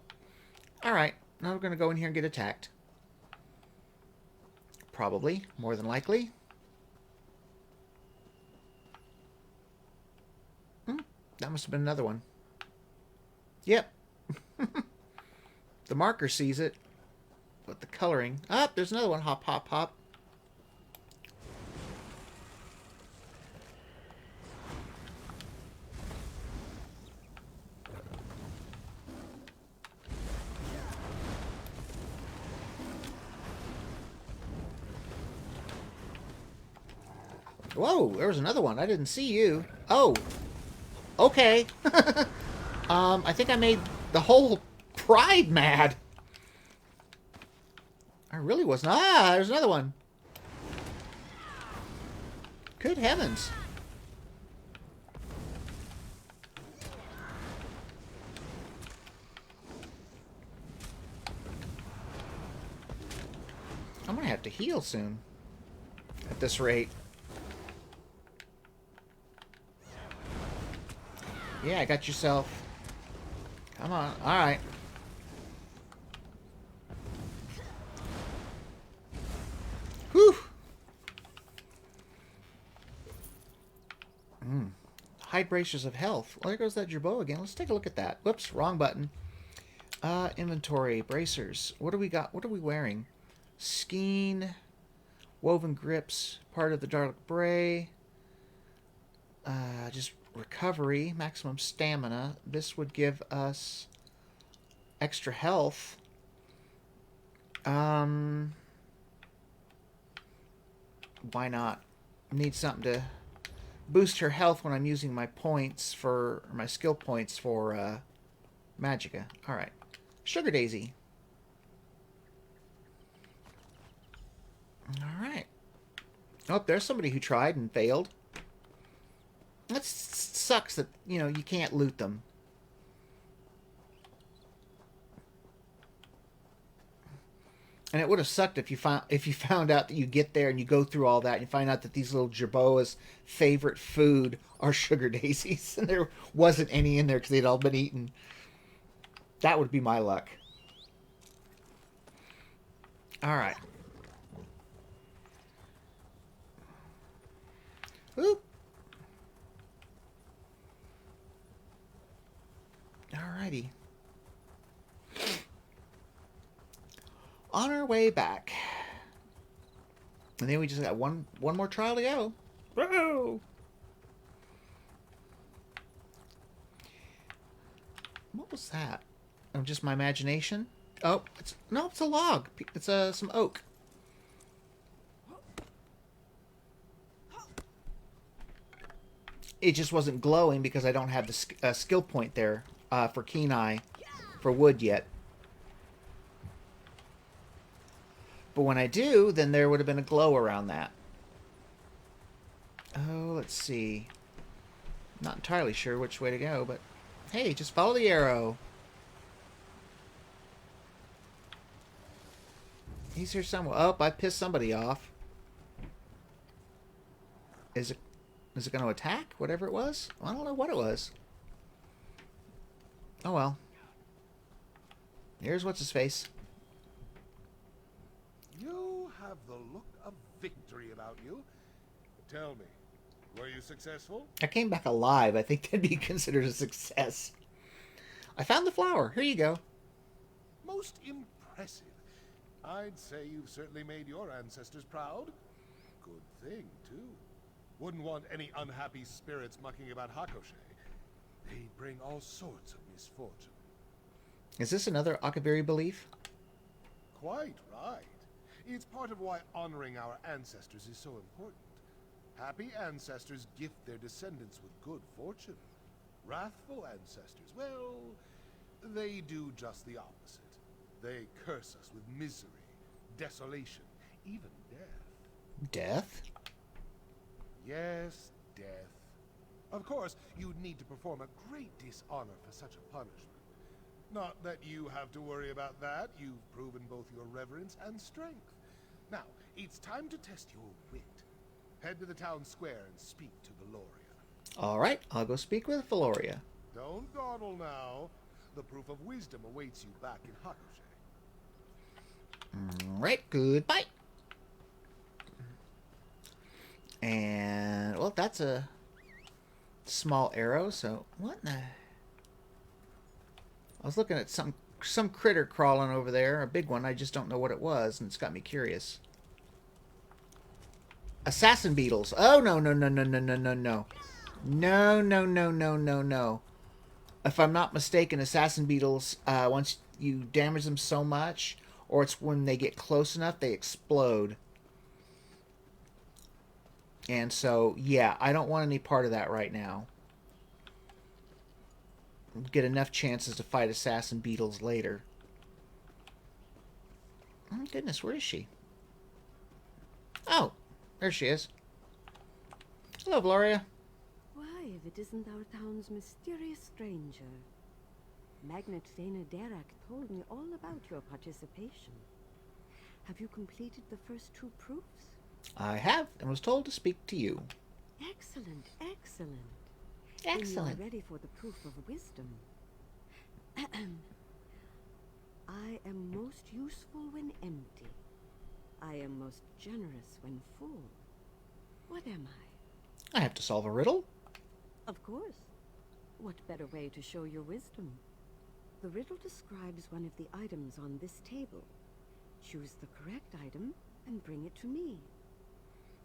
Alright. Now we're going to go in here and get attacked. Probably. More than likely. That must have been another one. Yep. The marker sees it. But the coloring... Ah, there's another one. Hop, hop, hop. Whoa, there was another one. I didn't see you. Oh. Okay. I think I made the whole pride mad. I really wasn't. Ah, there's another one. Good heavens. I'm gonna have to heal soon. At this rate. Yeah, I got yourself. Come on. Alright. Whew. Hide bracers of health. Well, there goes that jerboa again. Let's take a look at that. Whoops, wrong button. Inventory. Bracers. What do we got? What are we wearing? Skein. Woven grips. Part of the Dark Bray. Just recovery, maximum stamina. This would give us extra health. Why not? Need something to boost her health when I'm using my points for my skill points for Magicka. All right, Sugar Daisy. All right. Oh, there's somebody who tried and failed. That sucks that, you can't loot them. And it would have sucked if you found out that you get there and you go through all that and you find out that these little jerboas' favorite food are sugar daisies and there wasn't any in there because they'd all been eaten. That would be my luck. All right. Oop. Alrighty. On our way back. And then we just got one more trial to go. Whoa! What was that? Oh, just my imagination? Oh, it's a log. It's some oak. It just wasn't glowing because I don't have the skill point there for Keen Eye for wood yet. But when I do, then there would have been a glow around that. Oh, let's see. Not entirely sure which way to go, but hey, just follow the arrow. He's here somewhere. Oh, I pissed somebody off. Is it going to attack? Whatever it was? I don't know what it was. Oh well. Here's what's his face. You have the look of victory about you. Tell me, were you successful? I came back alive. I think that'd be considered a success. I found the flower. Here you go. Most impressive. I'd say you've certainly made your ancestors proud. Good thing, too. Wouldn't want any unhappy spirits mucking about Hakoshe. They bring all sorts of misfortune. Is this another Akaviri belief? Quite right. It's part of why honoring our ancestors is so important. Happy ancestors gift their descendants with good fortune. Wrathful ancestors, well, they do just the opposite. They curse us with misery, desolation, even death. Death? Yes, death. Of course, you'd need to perform a great dishonor for such a punishment. Not that you have to worry about that. You've proven both your reverence and strength. Now, it's time to test your wit. Head to the town square and speak to Valoria. All right, I'll go speak with Valoria. Don't dawdle now. The proof of wisdom awaits you back in Hakoshe. All right, goodbye. And, well, that's a small arrow, so what in the... I was looking at some critter crawling over there, a big one. I just don't know what it was, and it's got me curious. Assassin beetles. Oh, no, no, no, no, no, no, no, no. No, no, no, no, no, no. If I'm not mistaken, assassin beetles, once you damage them so much, or it's when they get close enough, they explode. And so, yeah, I don't want any part of that right now. Get enough chances to fight assassin beetles later. Oh, goodness, where is she? Oh, there she is. Hello, Valoria. Why, if it isn't our town's mysterious stranger. Magnate Dana Derek told me all about your participation. Have you completed the first 2 proofs? I have, and was told to speak to you. Excellent, excellent. Excellent. When you are ready for the proof of wisdom. I am most useful when empty. I am most generous when full. What am I? I have to solve a riddle. Of course. What better way to show your wisdom? The riddle describes one of the items on this table. Choose the correct item and bring it to me.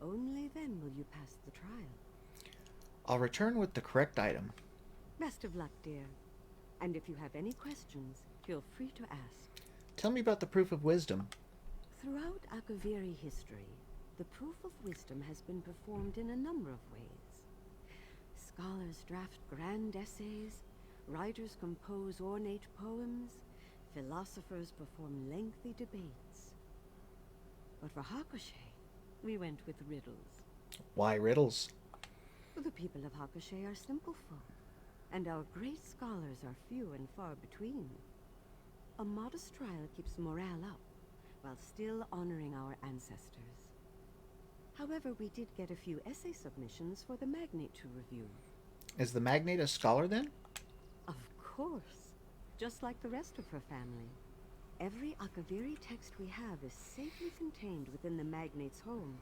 Only then will you pass the trial. I'll return with the correct item. Best of luck, dear. And if you have any questions, feel free to ask. Tell me about the proof of wisdom. Throughout Akaviri history, the proof of wisdom has been performed in a number of ways. Scholars draft grand essays, writers compose ornate poems, philosophers perform lengthy debates. But for Hakoshe, we went with riddles. Why riddles? The people of Hakoshe are simple folk, and our great scholars are few and far between. A modest trial keeps morale up, while still honoring our ancestors. However, we did get a few essay submissions for the Magnate to review. Is the Magnate a scholar then? Of course. Just like the rest of her family. Every Akaviri text we have is safely contained within the Magnate's home,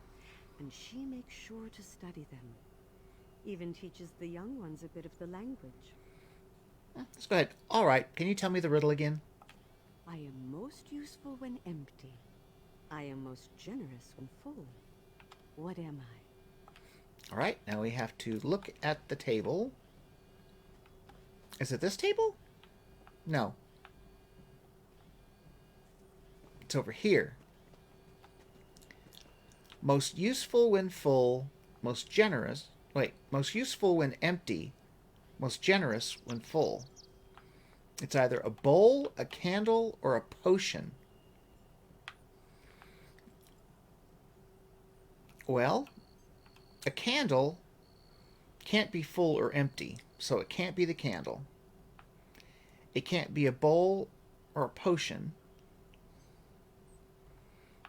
and she makes sure to study them. Even teaches the young ones a bit of the language. Let's go ahead. All right, can you tell me the riddle again? I am most useful when empty. I am most generous when full. What am I? All right, now we have to look at the table. Is it this table? No. It's over here. Most useful when full, most generous. Wait, most useful when empty, most generous when full. It's either a bowl, a candle, or a potion. Well, a candle can't be full or empty, so it can't be the candle. It can't be a bowl or a potion.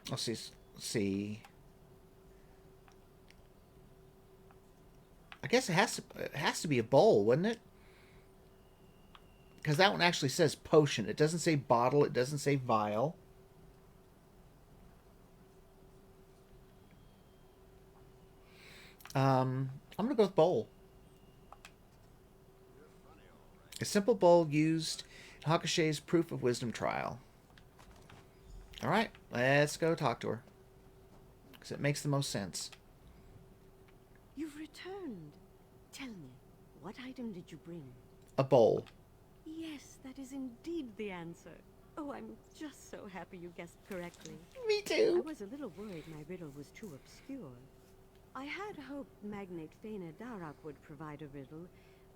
Let's see. See. I guess it has to be a bowl, wouldn't it? Because that one actually says potion. It doesn't say bottle. It doesn't say vial. I'm going to go with bowl. A simple bowl used in Hakusei's Proof of Wisdom trial. Alright, let's go talk to her. Because it makes the most sense. You've returned. Tell me, what item did you bring? A bowl. Yes, that is indeed the answer. Oh, I'm just so happy you guessed correctly. Me too. I was a little worried my riddle was too obscure. I had hoped Magnate Faina Darak would provide a riddle,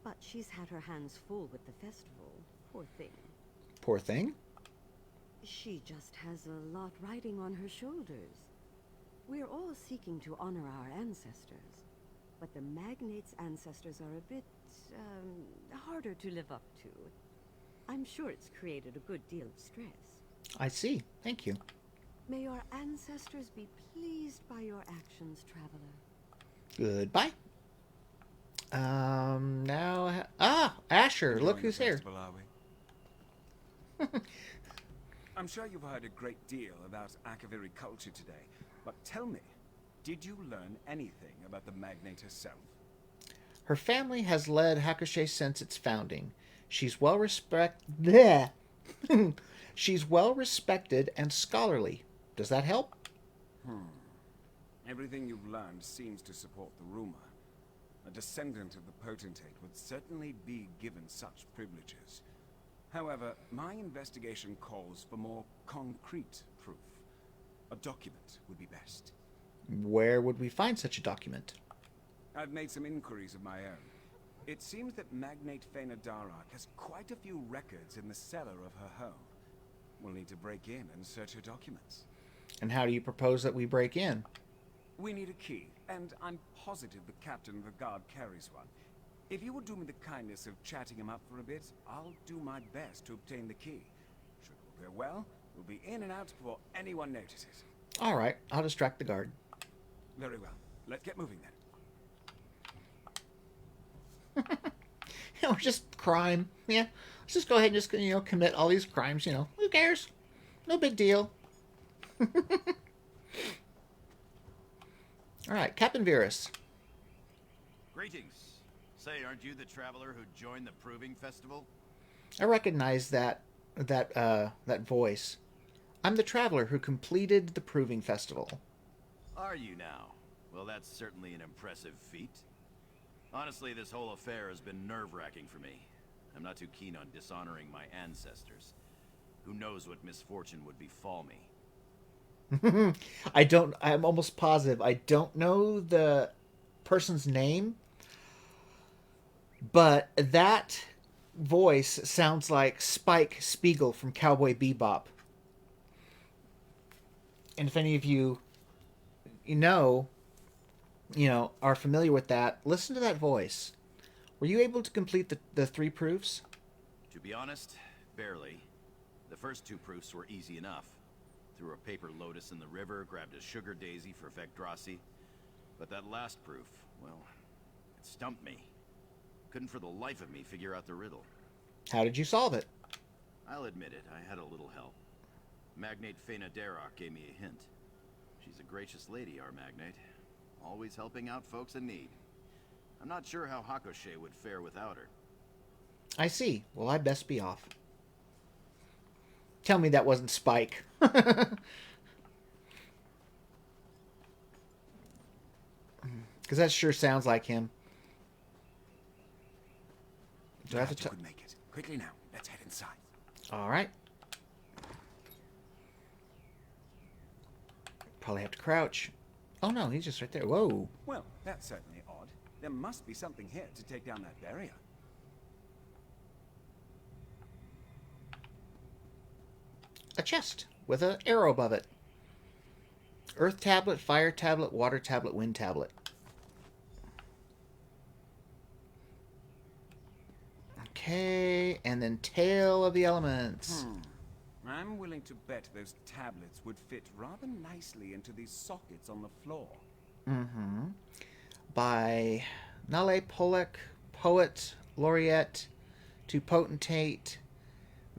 but she's had her hands full with the festival. Poor thing. Poor thing? She just has a lot riding on her shoulders. We're all seeking to honor our ancestors, but the Magnate's ancestors are a bit, harder to live up to. I'm sure it's created a good deal of stress. I see. Thank you. May your ancestors be pleased by your actions, traveler. Goodbye. Now... Asher, look who's here. Are we? I'm sure you've heard a great deal about Akaviri culture today, but tell me, did you learn anything about the Magnate herself? Her family has led Hakusei since its founding. She's well respected. She's well respected and scholarly. Does that help? Everything you've learned seems to support the rumor. A descendant of the potentate would certainly be given such privileges. However, my investigation calls for more concrete proof. A document would be best. Where would we find such a document? I've made some inquiries of my own. It seems that Magnate Faina Darak has quite a few records in the cellar of her home. We'll need to break in and search her documents. And how do you propose that we break in? We need a key, and I'm positive the captain of the guard carries one. If you would do me the kindness of chatting him up for a bit, I'll do my best to obtain the key. Should all go well, we'll be in and out before anyone notices. All right, I'll distract the guard. Very well. Let's get moving then. Just crime. Yeah, let's just go ahead and just, commit all these crimes, Who cares? No big deal. All right, Captain Virus. Greetings. Say, aren't you the traveler who joined the Proving Festival? I recognize that voice. I'm the traveler who completed the Proving Festival. Are you now? Well, that's certainly an impressive feat. Honestly, this whole affair has been nerve-wracking for me. I'm not too keen on dishonoring my ancestors. Who knows what misfortune would befall me? I'm almost positive. I don't know the person's name, but that voice sounds like Spike Spiegel from Cowboy Bebop. And if any of you are familiar with that, listen to that voice. Were you able to complete the 3 proofs? To be honest, barely. The first 2 proofs were easy enough. Threw a paper lotus in the river, grabbed a sugar daisy for Vecdrasi. But that last proof, well, it stumped me. Couldn't for the life of me figure out the riddle. How did you solve it? I'll admit it, I had a little help. Magnate Faina Darak gave me a hint. She's a gracious lady, our Magnate. Always helping out folks in need. I'm not sure how Hakusei would fare without her. I see. Well, I'd best be off. Tell me that wasn't Spike. Because that sure sounds like him. Do I have to could make it. Quickly now, let's head inside. All right. Probably have to crouch. Oh no, he's just right there. Whoa. Well, that's certainly odd. There must be something here to take down that barrier. A chest with an arrow above it. Earth tablet, fire tablet, water tablet, wind tablet. Okay, and then Tale of the Elements. I'm willing to bet those tablets would fit rather nicely into these sockets on the floor. By Nale Pollock, Poet Laureate to Potentate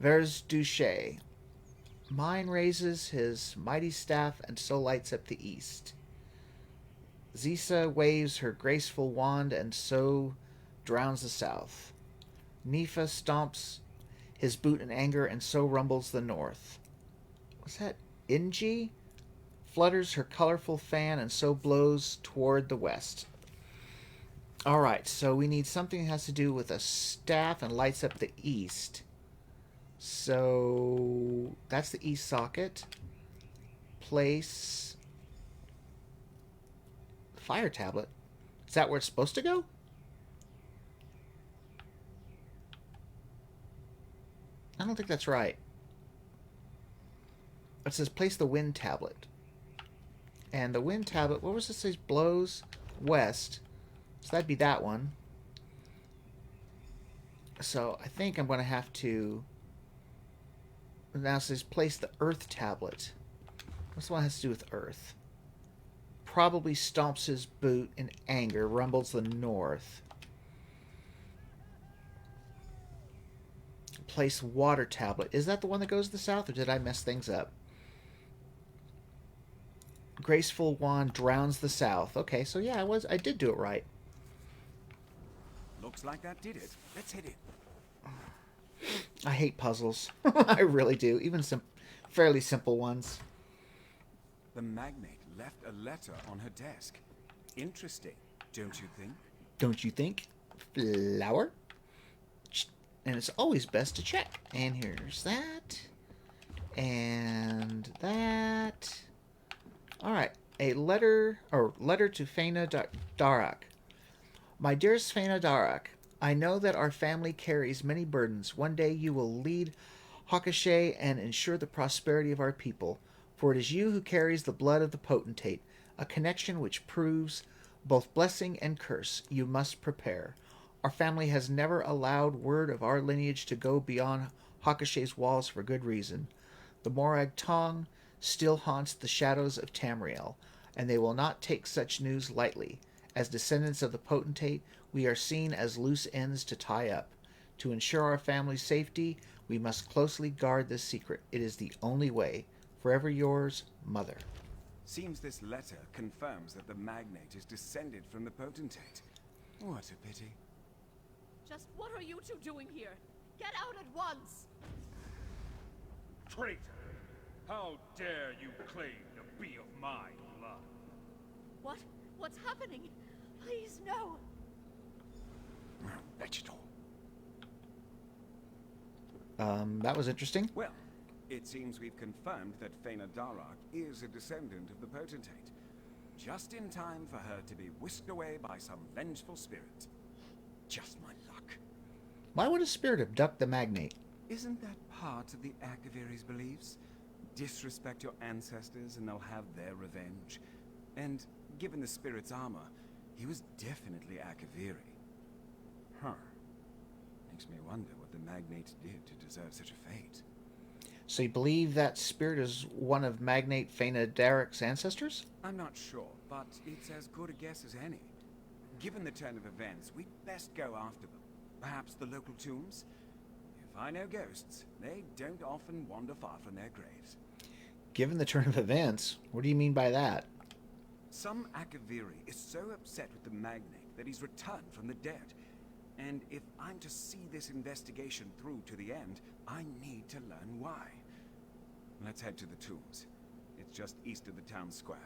Versduche. Mine raises his mighty staff and so lights up the east. Zisa waves her graceful wand and so drowns the south. Nifa stomps his boot in anger and so rumbles the north. Was that Inji? Flutters her colorful fan and so blows toward the west. Alright, so we need something that has to do with a staff and lights up the east. So that's the east socket. Place fire tablet. Is that where it's supposed to go? I don't think that's right. It says place the wind tablet. And the wind tablet, what was it say? Blows west. So that'd be that one. So I think I'm going to have to... Now it says place the earth tablet. What's the one that has to do with earth? Probably stomps his boot in anger, rumbles the north. Place water tablet. Is that the one that goes to the south, or did I mess things up? Graceful wand drowns the south. Okay, so yeah, I did do it right. Looks like that did it. Let's hit it. I hate puzzles. I really do. Even some fairly simple ones. The magnate left a letter on her desk. Interesting, don't you think? Don't you think? Flower? And it's always best to check. And here's that. And that. Alright. A letter to Faina Darak. My dearest Faina Darak, I know that our family carries many burdens. One day you will lead Hakushe and ensure the prosperity of our people. For it is you who carries the blood of the potentate, a connection which proves both blessing and curse. You must prepare. Our family has never allowed word of our lineage to go beyond Hakushe's walls for good reason. The Morag Tong still haunts the shadows of Tamriel, and they will not take such news lightly. As descendants of the potentate, we are seen as loose ends to tie up. To ensure our family's safety, we must closely guard this secret. It is the only way. Forever yours, Mother. Seems this letter confirms that the magnate is descended from the potentate. What a pity. Just what are you two doing here? Get out at once! Traitor! How dare you claim to be of my blood? What? What's happening? Please, no! Vegetal. That was interesting. Well, it seems we've confirmed that Faina Darak is a descendant of the potentate. Just in time for her to be whisked away by some vengeful spirit. Just my luck. Why would a spirit abduct the magnate? Isn't that part of the Akaviri's beliefs? Disrespect your ancestors and they'll have their revenge. And given the spirit's armor, he was definitely Akaviri. Huh. Makes me wonder what the magnate did to deserve such a fate. So you believe that spirit is one of Magnate Faina Darak's ancestors? I'm not sure, but it's as good a guess as any. Given the turn of events, we'd best go after them. Perhaps the local tombs? If I know ghosts, they don't often wander far from their graves. Given the turn of events? What do you mean by that? Some Akaviri is so upset with the magnate that he's returned from the dead. And if I'm to see this investigation through to the end, I need to learn why. Let's head to the tombs. It's just east of the town square.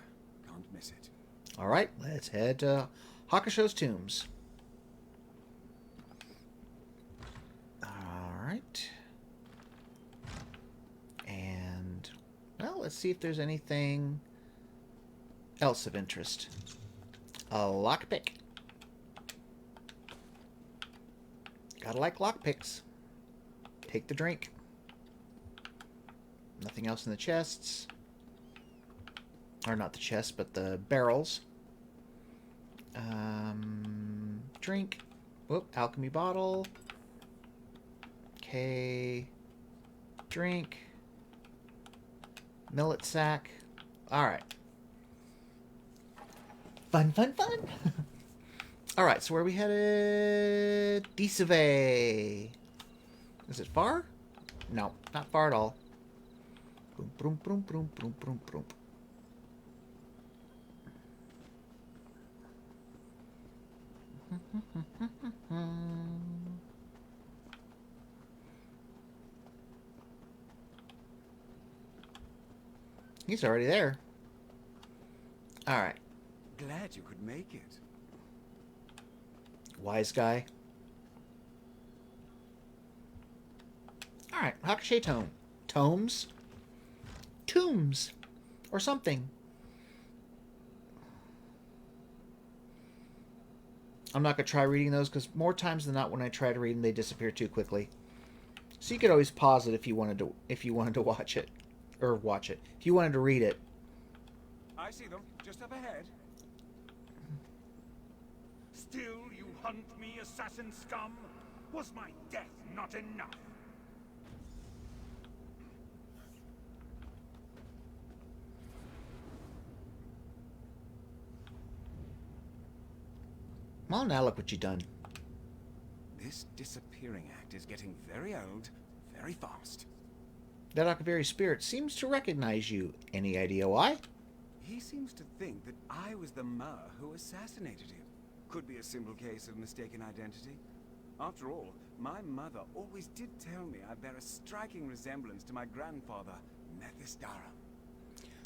Can't miss it. Alright, let's head to Hakusho's tombs. Alright. And, well, let's see if there's anything else of interest. A lockpick. Gotta like lockpicks. Take the drink. Nothing else in the chests. Or not the chest, but the barrels. Drink. Whoop, alchemy bottle. Okay. Drink. Millet sack. Alright. Fun, fun, fun! Alright, so where are we headed? Decivay. Is it far? No, not far at all. Boom, boom, boom, boom, boom, boom, boom. He's already there. Alright. Glad you could make it. Wise guy. Alright, Hakushe tome. Tomes? Tombs. Or something. I'm not going to try reading those because more times than not when I try to read them, they disappear too quickly. So you could always pause it if you wanted to watch it. Or watch it. If you wanted to read it. I see them, just up ahead. Still you hunt me, assassin scum? Was my death not enough? Well, now look what you done. This disappearing act is getting very old, very fast. That Akaviri spirit seems to recognize you. Any idea why? He seems to think that I was the Mer who assassinated him. Could be a simple case of mistaken identity. After all, my mother always did tell me I bear a striking resemblance to my grandfather, Mephistophel.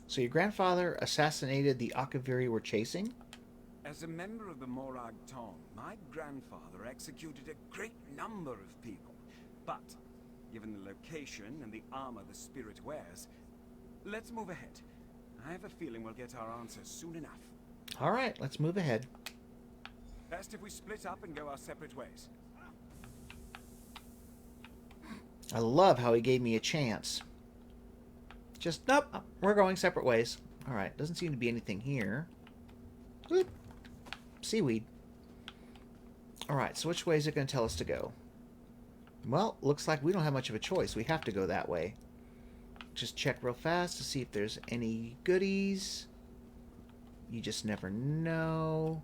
So your grandfather assassinated the Akaviri we're chasing? As a member of the Morag Tong, my grandfather executed a great number of people. But, given the location and the armor the spirit wears, let's move ahead. I have a feeling we'll get our answers soon enough. Alright, let's move ahead. Best if we split up and go our separate ways. I love how he gave me a chance. Just, nope, we're going separate ways. Alright, doesn't seem to be anything here. Whoop. Seaweed. Alright, so which way is it going to tell us to go? Well, looks like we don't have much of a choice. We have to go that way. Just check real fast to see if there's any goodies. You just never know.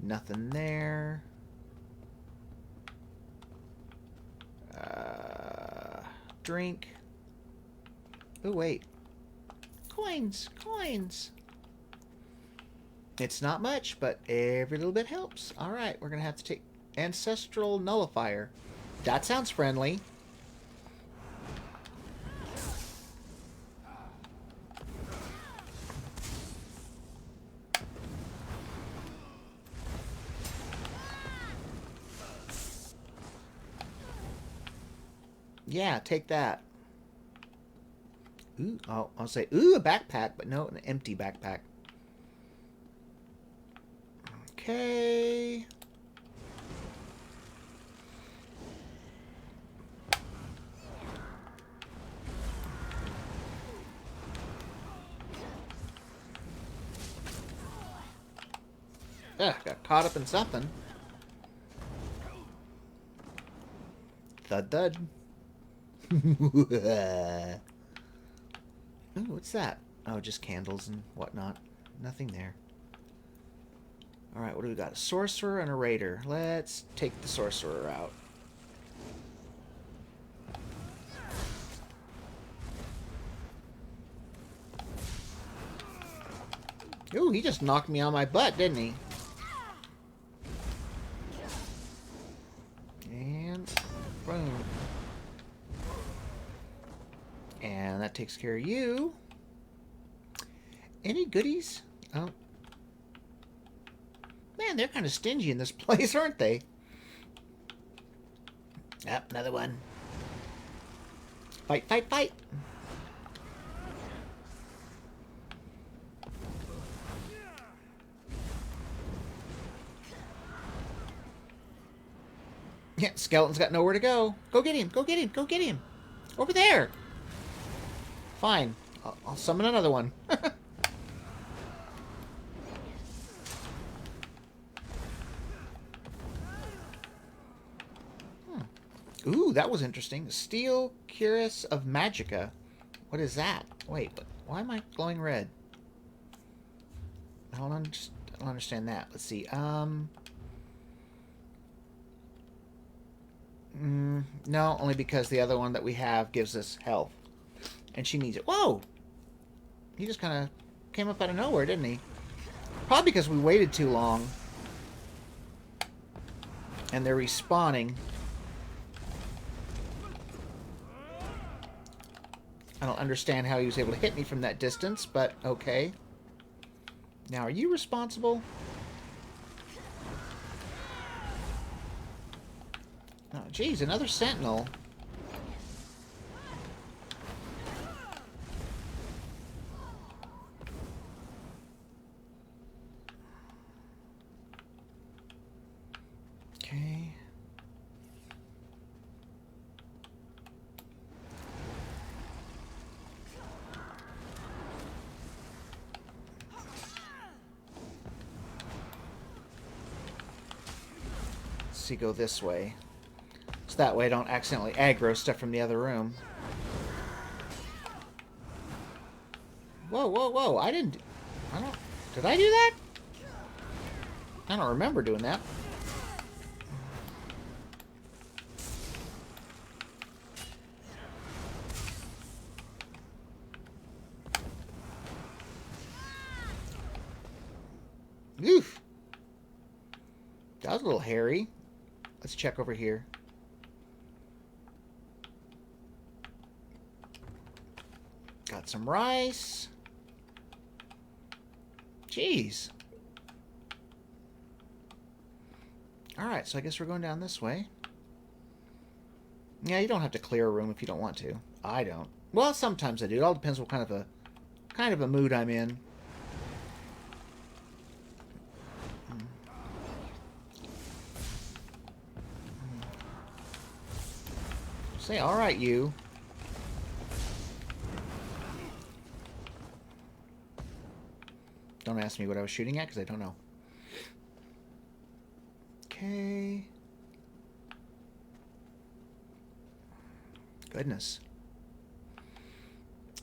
Nothing there. Drink. Oh, wait. Coins! Coins! It's not much, but every little bit helps. Alright, we're going to have to take Ancestral Nullifier. That sounds friendly. Yeah, take that. Ooh, I'll say, ooh, a backpack, but no, an empty backpack. Okay. Ugh, got caught up in something. Thud thud. Ooh, what's that? Oh, just candles and whatnot. Nothing there. Alright, what do we got? A sorcerer and a raider. Let's take the sorcerer out. Ooh, he just knocked me on my butt, didn't he? And boom. And that takes care of you. Any goodies? Oh. Man, they're kind of stingy in this place, aren't they? Yep, another one. Fight, fight, fight! Yeah, skeleton's got nowhere to go. Go get him, go get him, go get him! Over there! Fine. I'll summon another one. Ooh, that was interesting. Steel Cuirass of Magica. What is that? Wait, why am I glowing red? Hold on, just I don't understand that. Let's see. No, only because the other one that we have gives us health. And she needs it. Whoa! He just kind of came up out of nowhere, didn't he? Probably because we waited too long. And they're respawning. I don't understand how he was able to hit me from that distance, but okay. Now, are you responsible? Oh, geez, another sentinel. Okay. Let's see, go this way. So that way I don't accidentally aggro stuff from the other room. Whoa, whoa, whoa. I don't... Did I do that? I don't remember doing that. Oof. That was a little hairy. Let's check over here. Got some rice. Jeez. Alright, so I guess we're going down this way. Yeah, you don't have to clear a room if you don't want to. I don't. Well, sometimes I do. It all depends what kind of a mood I'm in. Say, alright, you. Don't ask me what I was shooting at, because I don't know. Okay. Goodness. I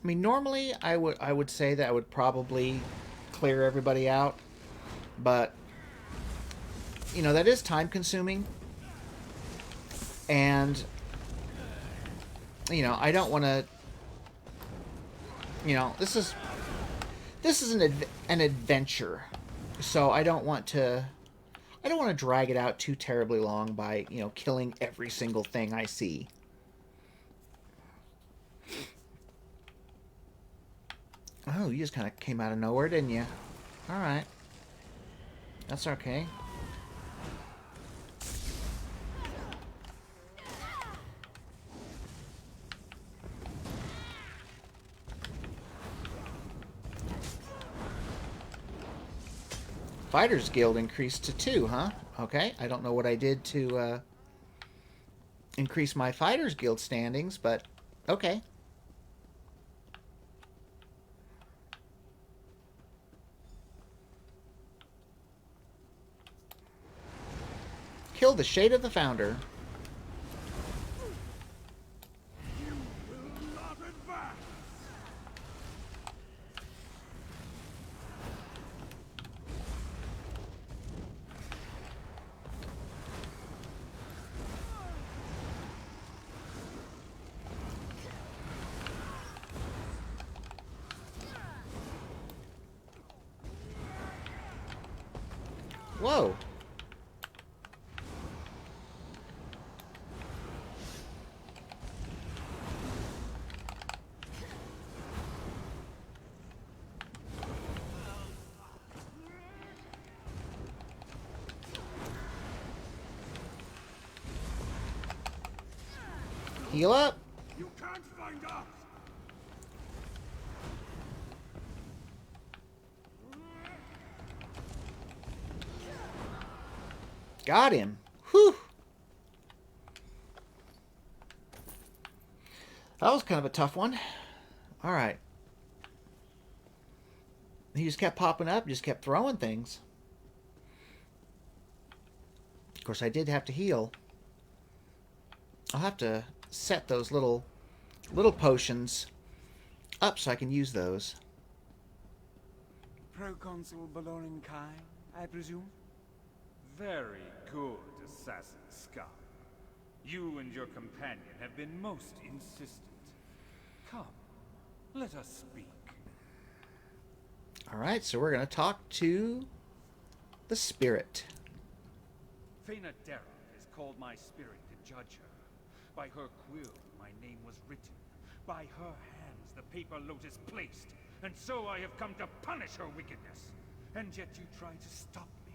mean, normally I would say that I would probably clear everybody out, but you know, that is time consuming, and you know, I don't want to, you know, this is an adventure, so I don't want to drag it out too terribly long by, you know, killing every single thing I see. Oh, you just kind of came out of nowhere, didn't you? Alright. That's okay. Fighters Guild increased to 2, huh? Okay, I don't know what I did to increase my Fighters Guild standings, but okay. Kill the Shade of the Founder. Whoa. Heal up. You can't find us. Got him. Whew. That was kind of a tough one. Alright. He just kept popping up, just kept throwing things. Of course, I did have to heal. I'll have to set those little potions up so I can use those. Proconsul Balorin Kai, I presume? Very good, Assassin Scum. You and your companion have been most insistent. Come, let us speak. Alright, so we're going to talk to the spirit. Fena Dara has called my spirit to judge her. By her quill, my name was written. By her hands, the paper lotus placed. And so I have come to punish her wickedness. And yet you try to stop me.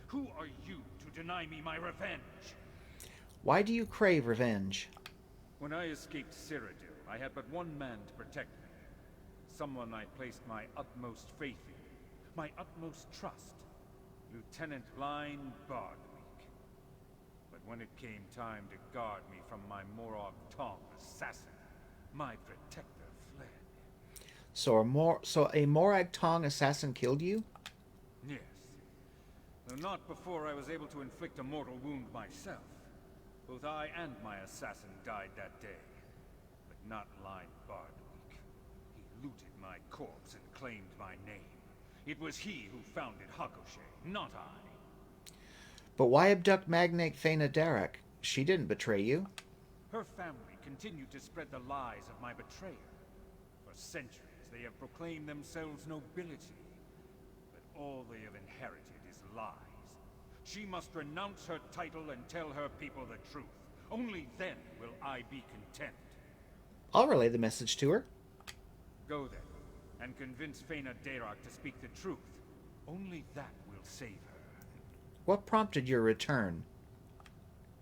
Who are you to deny me my revenge? Why do you crave revenge? When I escaped Cyrodiil, I had but one man to protect me. Someone I placed my utmost faith in. My utmost trust. Lieutenant Line Bardwick. But when it came time to guard me from my Morag Tong assassin, my protector fled. So a Morag Tong assassin killed you? Yes. Though not before I was able to inflict a mortal wound myself. Both I and my assassin died that day. But not Line Bardwick. He looted my corpse and claimed my name. It was he who founded Hakoshe, not I. But why abduct Magnate Fena Derek? She didn't betray you. Her family continued to spread the lies of my betrayer. For centuries, they have proclaimed themselves nobility. But all they have inherited is lies. She must renounce her title and tell her people the truth. Only then will I be content. I'll relay the message to her. Go then, and convince Fena Darak to speak the truth. Only that will save her. What prompted your return?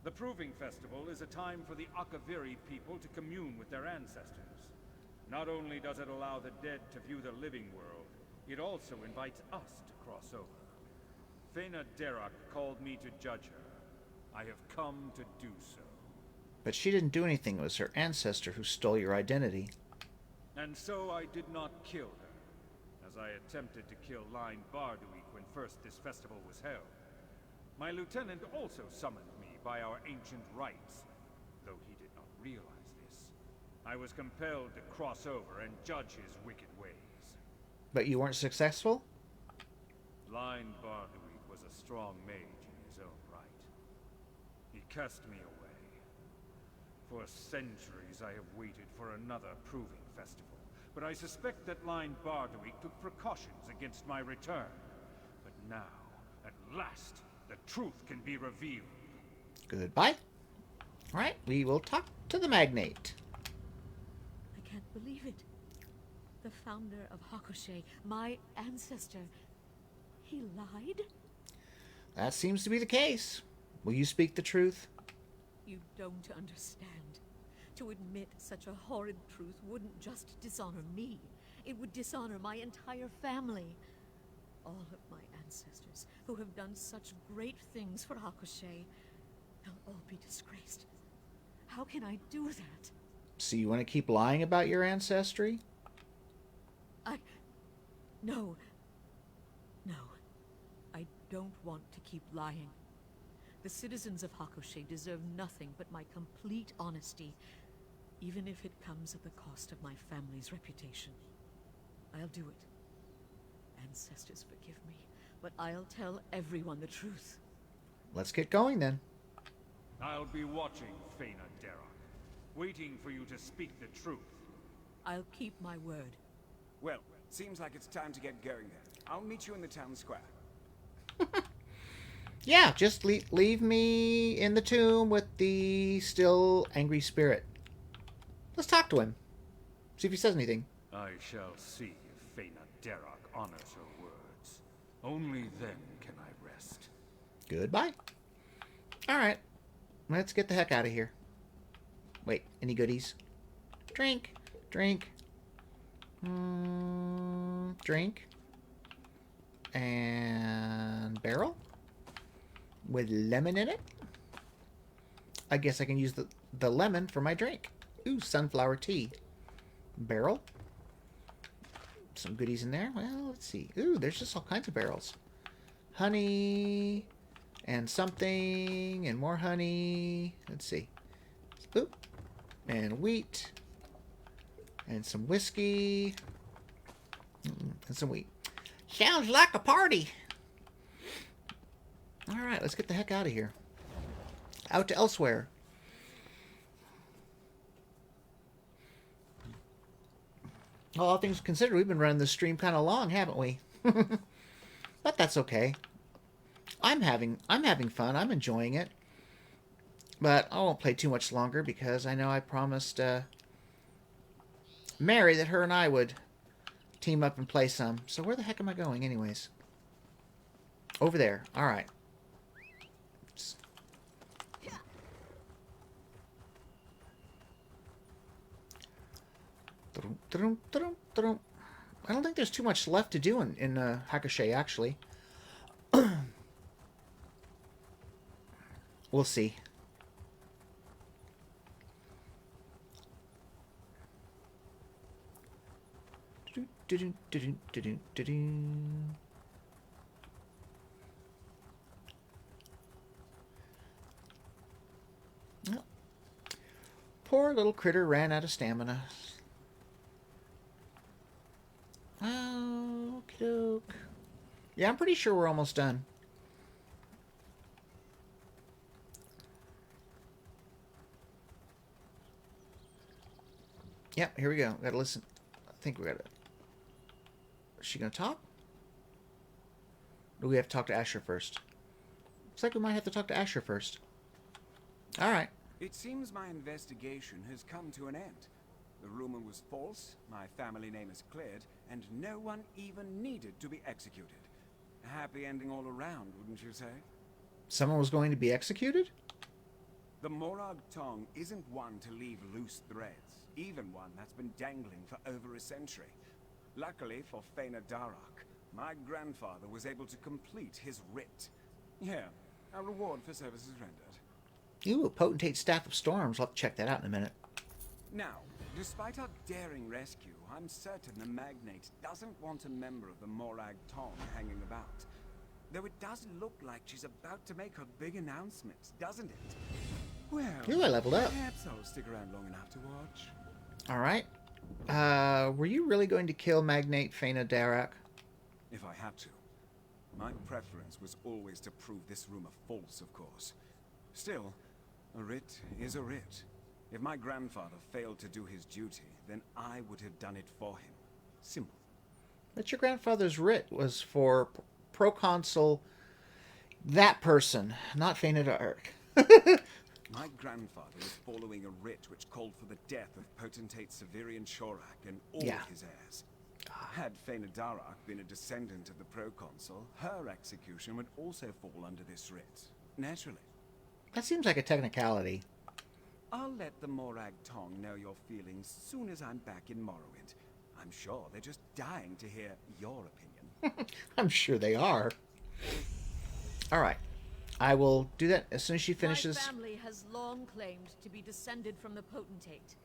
The Proving Festival is a time for the Akaviri people to commune with their ancestors. Not only does it allow the dead to view the living world, it also invites us to cross over. Fena Darak called me to judge her. I have come to do so. But she didn't do anything. It was her ancestor who stole your identity. And so I did not kill her, as I attempted to kill Line Bardwick when first this festival was held. My lieutenant also summoned me by our ancient rites, though he did not realize this. I was compelled to cross over and judge his wicked ways. But you weren't successful? Line Bardwick was a strong mage in his own right. He cast me away. For centuries I have waited for another Proving Festival, but I suspect that Line Bardwick took precautions against my return. But now, at last, the truth can be revealed. Goodbye. Alright, we will talk to the Magnate. I can't believe it. The founder of Hakoshe, my ancestor, he lied? That seems to be the case. Will you speak the truth? You don't understand. To admit such a horrid truth wouldn't just dishonor me. It would dishonor my entire family. All of my ancestors, who have done such great things for Hakoshe, they'll all be disgraced. How can I do that? So you want to keep lying about your ancestry? No. No. I don't want to keep lying. The citizens of Hakoshe deserve nothing but my complete honesty, even if it comes at the cost of my family's reputation. I'll do it. Ancestors, forgive me, but I'll tell everyone the truth. Let's get going then. I'll be watching, Fena Darak, waiting for you to speak the truth. I'll keep my word. Well, seems like it's time to get going then. I'll meet you in the town square. Yeah, just leave me in the tomb with the still angry spirit. Let's talk to him. See if he says anything. I shall see if Fena Darak honors her words. Only then can I rest. Goodbye. Alright. Let's get the heck out of here. Wait, any goodies? Drink. Drink. Drink. And barrel. With lemon in it. I guess I can use the lemon for my drink. Ooh, sunflower tea. Barrel. Some goodies in there. Well, let's see. Ooh, there's just all kinds of barrels. Honey. And something. And more honey. Let's see. Oop. And wheat. And some whiskey. And some wheat. Sounds like a party. Alright, let's get the heck out of here. Out to Elsweyr. All things considered, we've been running this stream kind of long, haven't we? But that's okay. I'm having fun. I'm enjoying it. But I won't play too much longer because I know I promised Mary that her and I would team up and play some. So where the heck am I going anyways? Over there. All right. I don't think there's too much left to do in Hakushe, actually. We'll see. Well, poor little critter ran out of stamina. Oh, doke. Yeah, I'm pretty sure we're almost done. Yep, here we go. Gotta listen. I think we gotta... Is she gonna talk? Or do we have to talk to Asher first? Looks like we might have to talk to Asher first. Alright. It seems my investigation has come to an end. The rumor was false, my family name is cleared, and no one even needed to be executed. A happy ending all around, wouldn't you say? Someone was going to be executed? The Morag Tong isn't one to leave loose threads, even one that's been dangling for over a century. Luckily for Fëanor Darach, my grandfather was able to complete his writ. Yeah, a reward for services rendered. Ooh, a potentate staff of storms. I'll have to check that out in a minute. Now, despite our daring rescue, I'm certain the Magnate doesn't want a member of the Morag Tong hanging about. Though it does look like she's about to make her big announcement, doesn't it? Well, ooh, I leveled up. Perhaps I'll stick around long enough to watch. Alright. Were you really going to kill Magnate Fëanor Darach? If I had to. My preference was always to prove this rumor false, of course. Still, a writ is a writ. If my grandfather failed to do his duty, then I would have done it for him. Simple. But your grandfather's writ was for proconsul that person, not Fëanor Darach. My grandfather was following a writ which called for the death of potentate Severian Shorak and all of his heirs. Had Fëanor Darach been a descendant of the proconsul, her execution would also fall under this writ. Naturally. That seems like a technicality. I'll let the Morag Tong know your feelings soon as I'm back in Morrowind. I'm sure they're just dying to hear your opinion. I'm sure they are. Alright. I will do that as soon as she finishes. My family has long claimed to be descended from the potentate.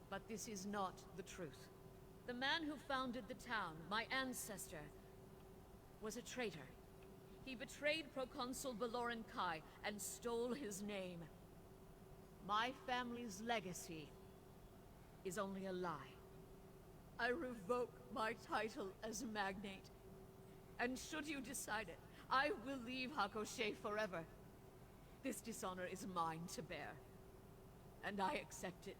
But this is not the truth. The man who founded the town, my ancestor, was a traitor. He betrayed Proconsul Valoran Kai and stole his name. My family's legacy is only a lie. I revoke my title as Magnate. And should you decide it, I will leave Hakushe forever. This dishonor is mine to bear. And I accept it.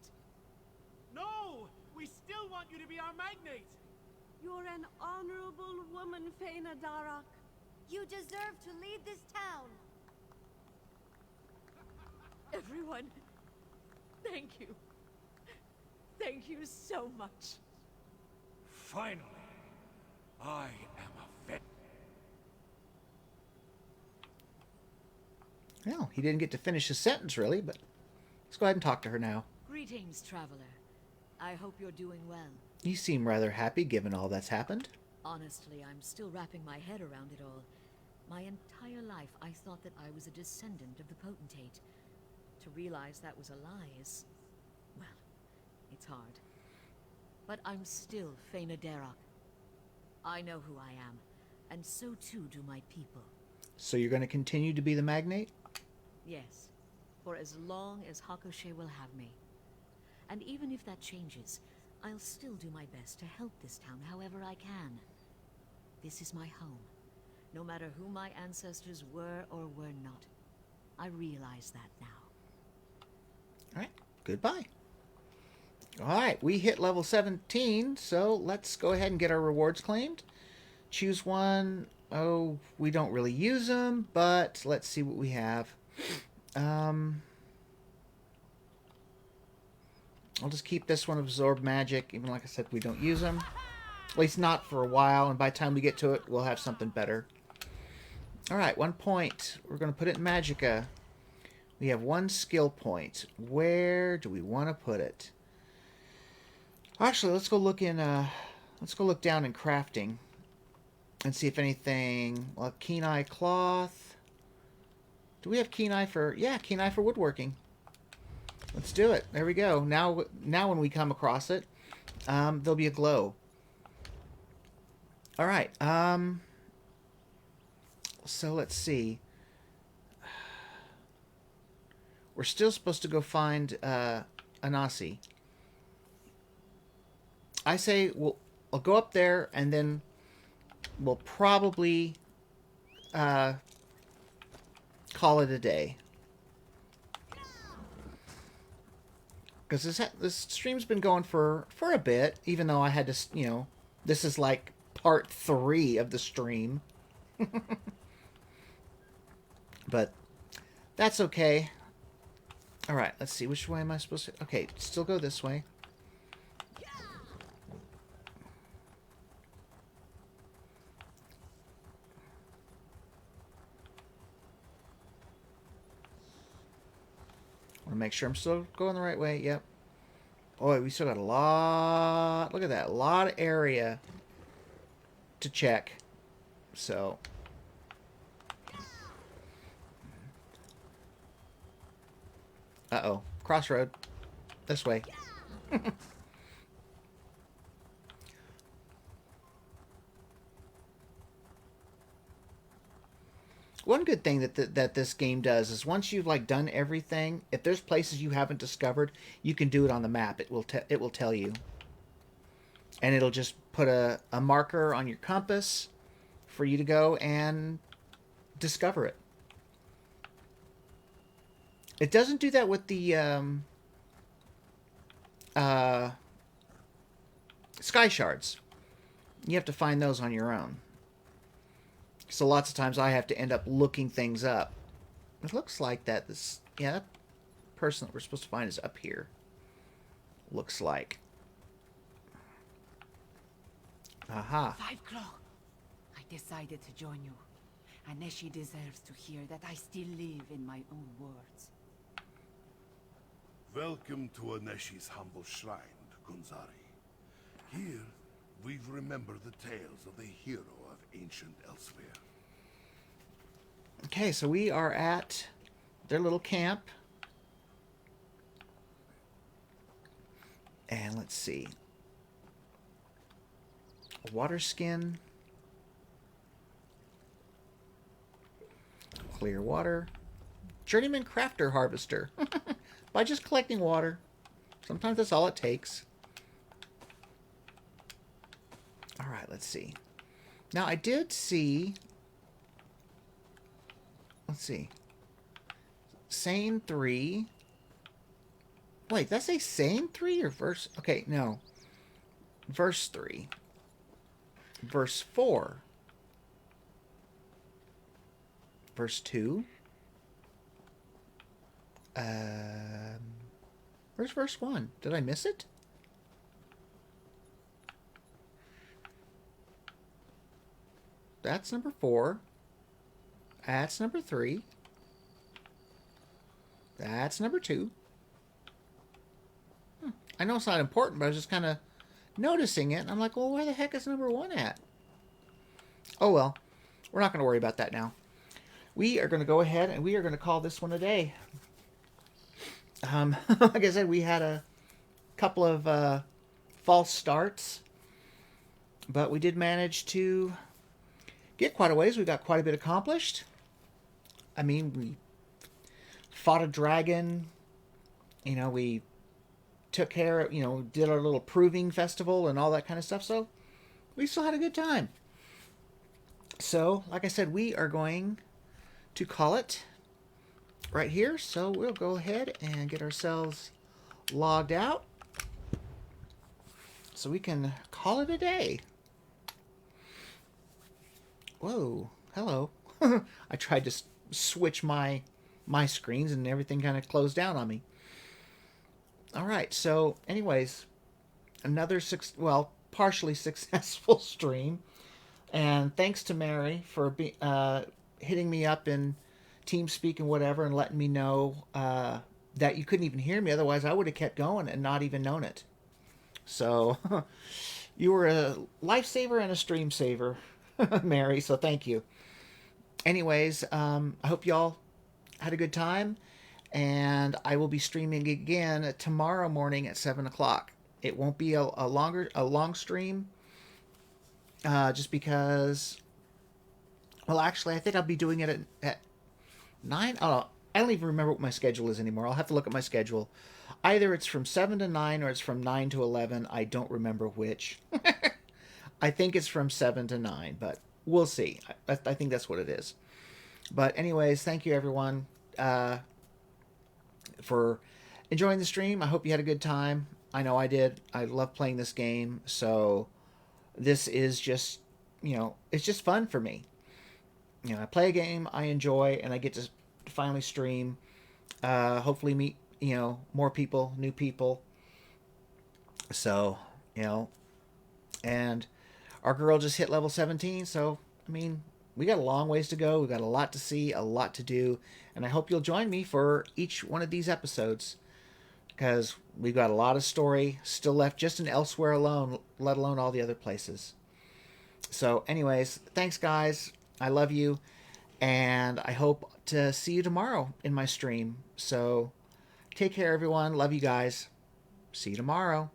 No! We still want you to be our Magnate! You're an honorable woman, Fëanor Darach. You deserve to lead this town. Everyone, thank you. Thank you so much. Finally, I am a vet. Well, he didn't get to finish his sentence, really, but let's go ahead and talk to her now. Greetings, traveler. I hope you're doing well. You seem rather happy given all that's happened. Honestly, I'm still wrapping my head around it all. My entire life, I thought that I was a descendant of the potentate. To realize that was a lie is... well, it's hard. But I'm still Fëanor Darach. I know who I am, and so too do my people. So you're going to continue to be the Magnate? Yes. for as long as Hakoshe will have me. And even if that changes, I'll still do my best to help this town however I can. This is my home, no matter who my ancestors were or were not. I realize that now. Alright, goodbye. Alright, we hit level 17, so let's go ahead and get our rewards claimed. Choose one. Oh, we don't really use them, but let's see what we have. I'll just keep this one, Absorb Magic, even like I said, we don't use them. At least not for a while, and by the time we get to it, we'll have something better. Alright, 1 point. We're going to put it in Magicka. We have 1 skill point. Where do we want to put it? Actually, let's go look down in crafting and see if anything. Well, keen eye cloth. Do we have keen eye for? Yeah, keen eye for woodworking. Let's do it. There we go. Now when we come across it, there'll be a glow. All right. So let's see. We're still supposed to go find Anasi. I say I'll go up there, and then we'll probably call it a day. Because this stream's been going for a bit, even though I had to, this is like part 3 of the stream. But that's okay. All right, let's see. Which way am I supposed to... Okay, still go this way. Want to make sure I'm still going the right way. Yep. Oh, we still got a lot... Look at that. A lot of area to check. So... Uh-oh. Crossroad. This way. One good thing that this game does is once you've done everything, if there's places you haven't discovered, you can do it on the map. It will tell you, and it'll just put a marker on your compass for you to go and discover it. It doesn't do that with the sky shards. You have to find those on your own. So lots of times I have to end up looking things up. It looks like that that person that we're supposed to find is up here. Looks like. Aha. 5 o'clock. I decided to join you. Aneshi deserves to hear that I still live in my own words. Welcome to Aneshi's humble shrine, Gunzari. Here, we've remembered the tales of the hero of ancient Elsweyr. Okay, so we are at their little camp. And let's see. Water skin. Clear water. Journeyman crafter harvester. By just collecting water. Sometimes that's all it takes. Alright, let's see. Now, I did see... Let's see. Sane 3. Wait, did I say Sane 3 or verse... Okay, no. Verse 3. Verse 4. Verse 2. Where's verse 1? Did I miss it? That's number 4. That's number 3. That's number 2. I know it's not important, but I was just kind of noticing it. And I'm like, well, where the heck is number 1 at? Oh, well. We're not going to worry about that now. We are going to go ahead and we are going to call this one a day. Like I said, we had a couple of false starts. But we did manage to get quite a ways. We got quite a bit accomplished. I mean, we fought a dragon. We took care of, did our little proving festival and all that kind of stuff. So we still had a good time. So, like I said, we are going to call it right here. So we'll go ahead and get ourselves logged out so we can call it a day. Whoa, hello. I tried to switch my screens and everything kind of closed down on me. All right, so anyways, another partially successful stream, and thanks to Mary for hitting me up in TeamSpeak and whatever, and letting me know that you couldn't even hear me. Otherwise, I would have kept going and not even known it. So you were a lifesaver and a stream saver, Mary. So thank you. Anyways, I hope y'all had a good time. And I will be streaming again tomorrow morning at 7 o'clock. It won't be a long stream, just because. Well, actually, I think I'll be doing it at 9. I don't even remember what my schedule is anymore. I'll have to look at my schedule. Either it's from 7 to 9 or it's from 9 to 11. I don't remember which. I think it's from 7 to 9, but we'll see. I think that's what it is. But anyways, thank you everyone for enjoying the stream. I hope you had a good time. I know I did. I love playing this game. So this is just, it's just fun for me. I play a game I enjoy, and I get to finally stream. Hopefully meet, more people, new people. So, and our girl just hit level 17. So, we got a long ways to go. We got a lot to see, a lot to do. And I hope you'll join me for each one of these episodes, because we've got a lot of story still left just in Elsweyr alone, let alone all the other places. So anyways, thanks guys. I love you. And I hope to see you tomorrow in my stream. So take care, everyone. Love you guys. See you tomorrow.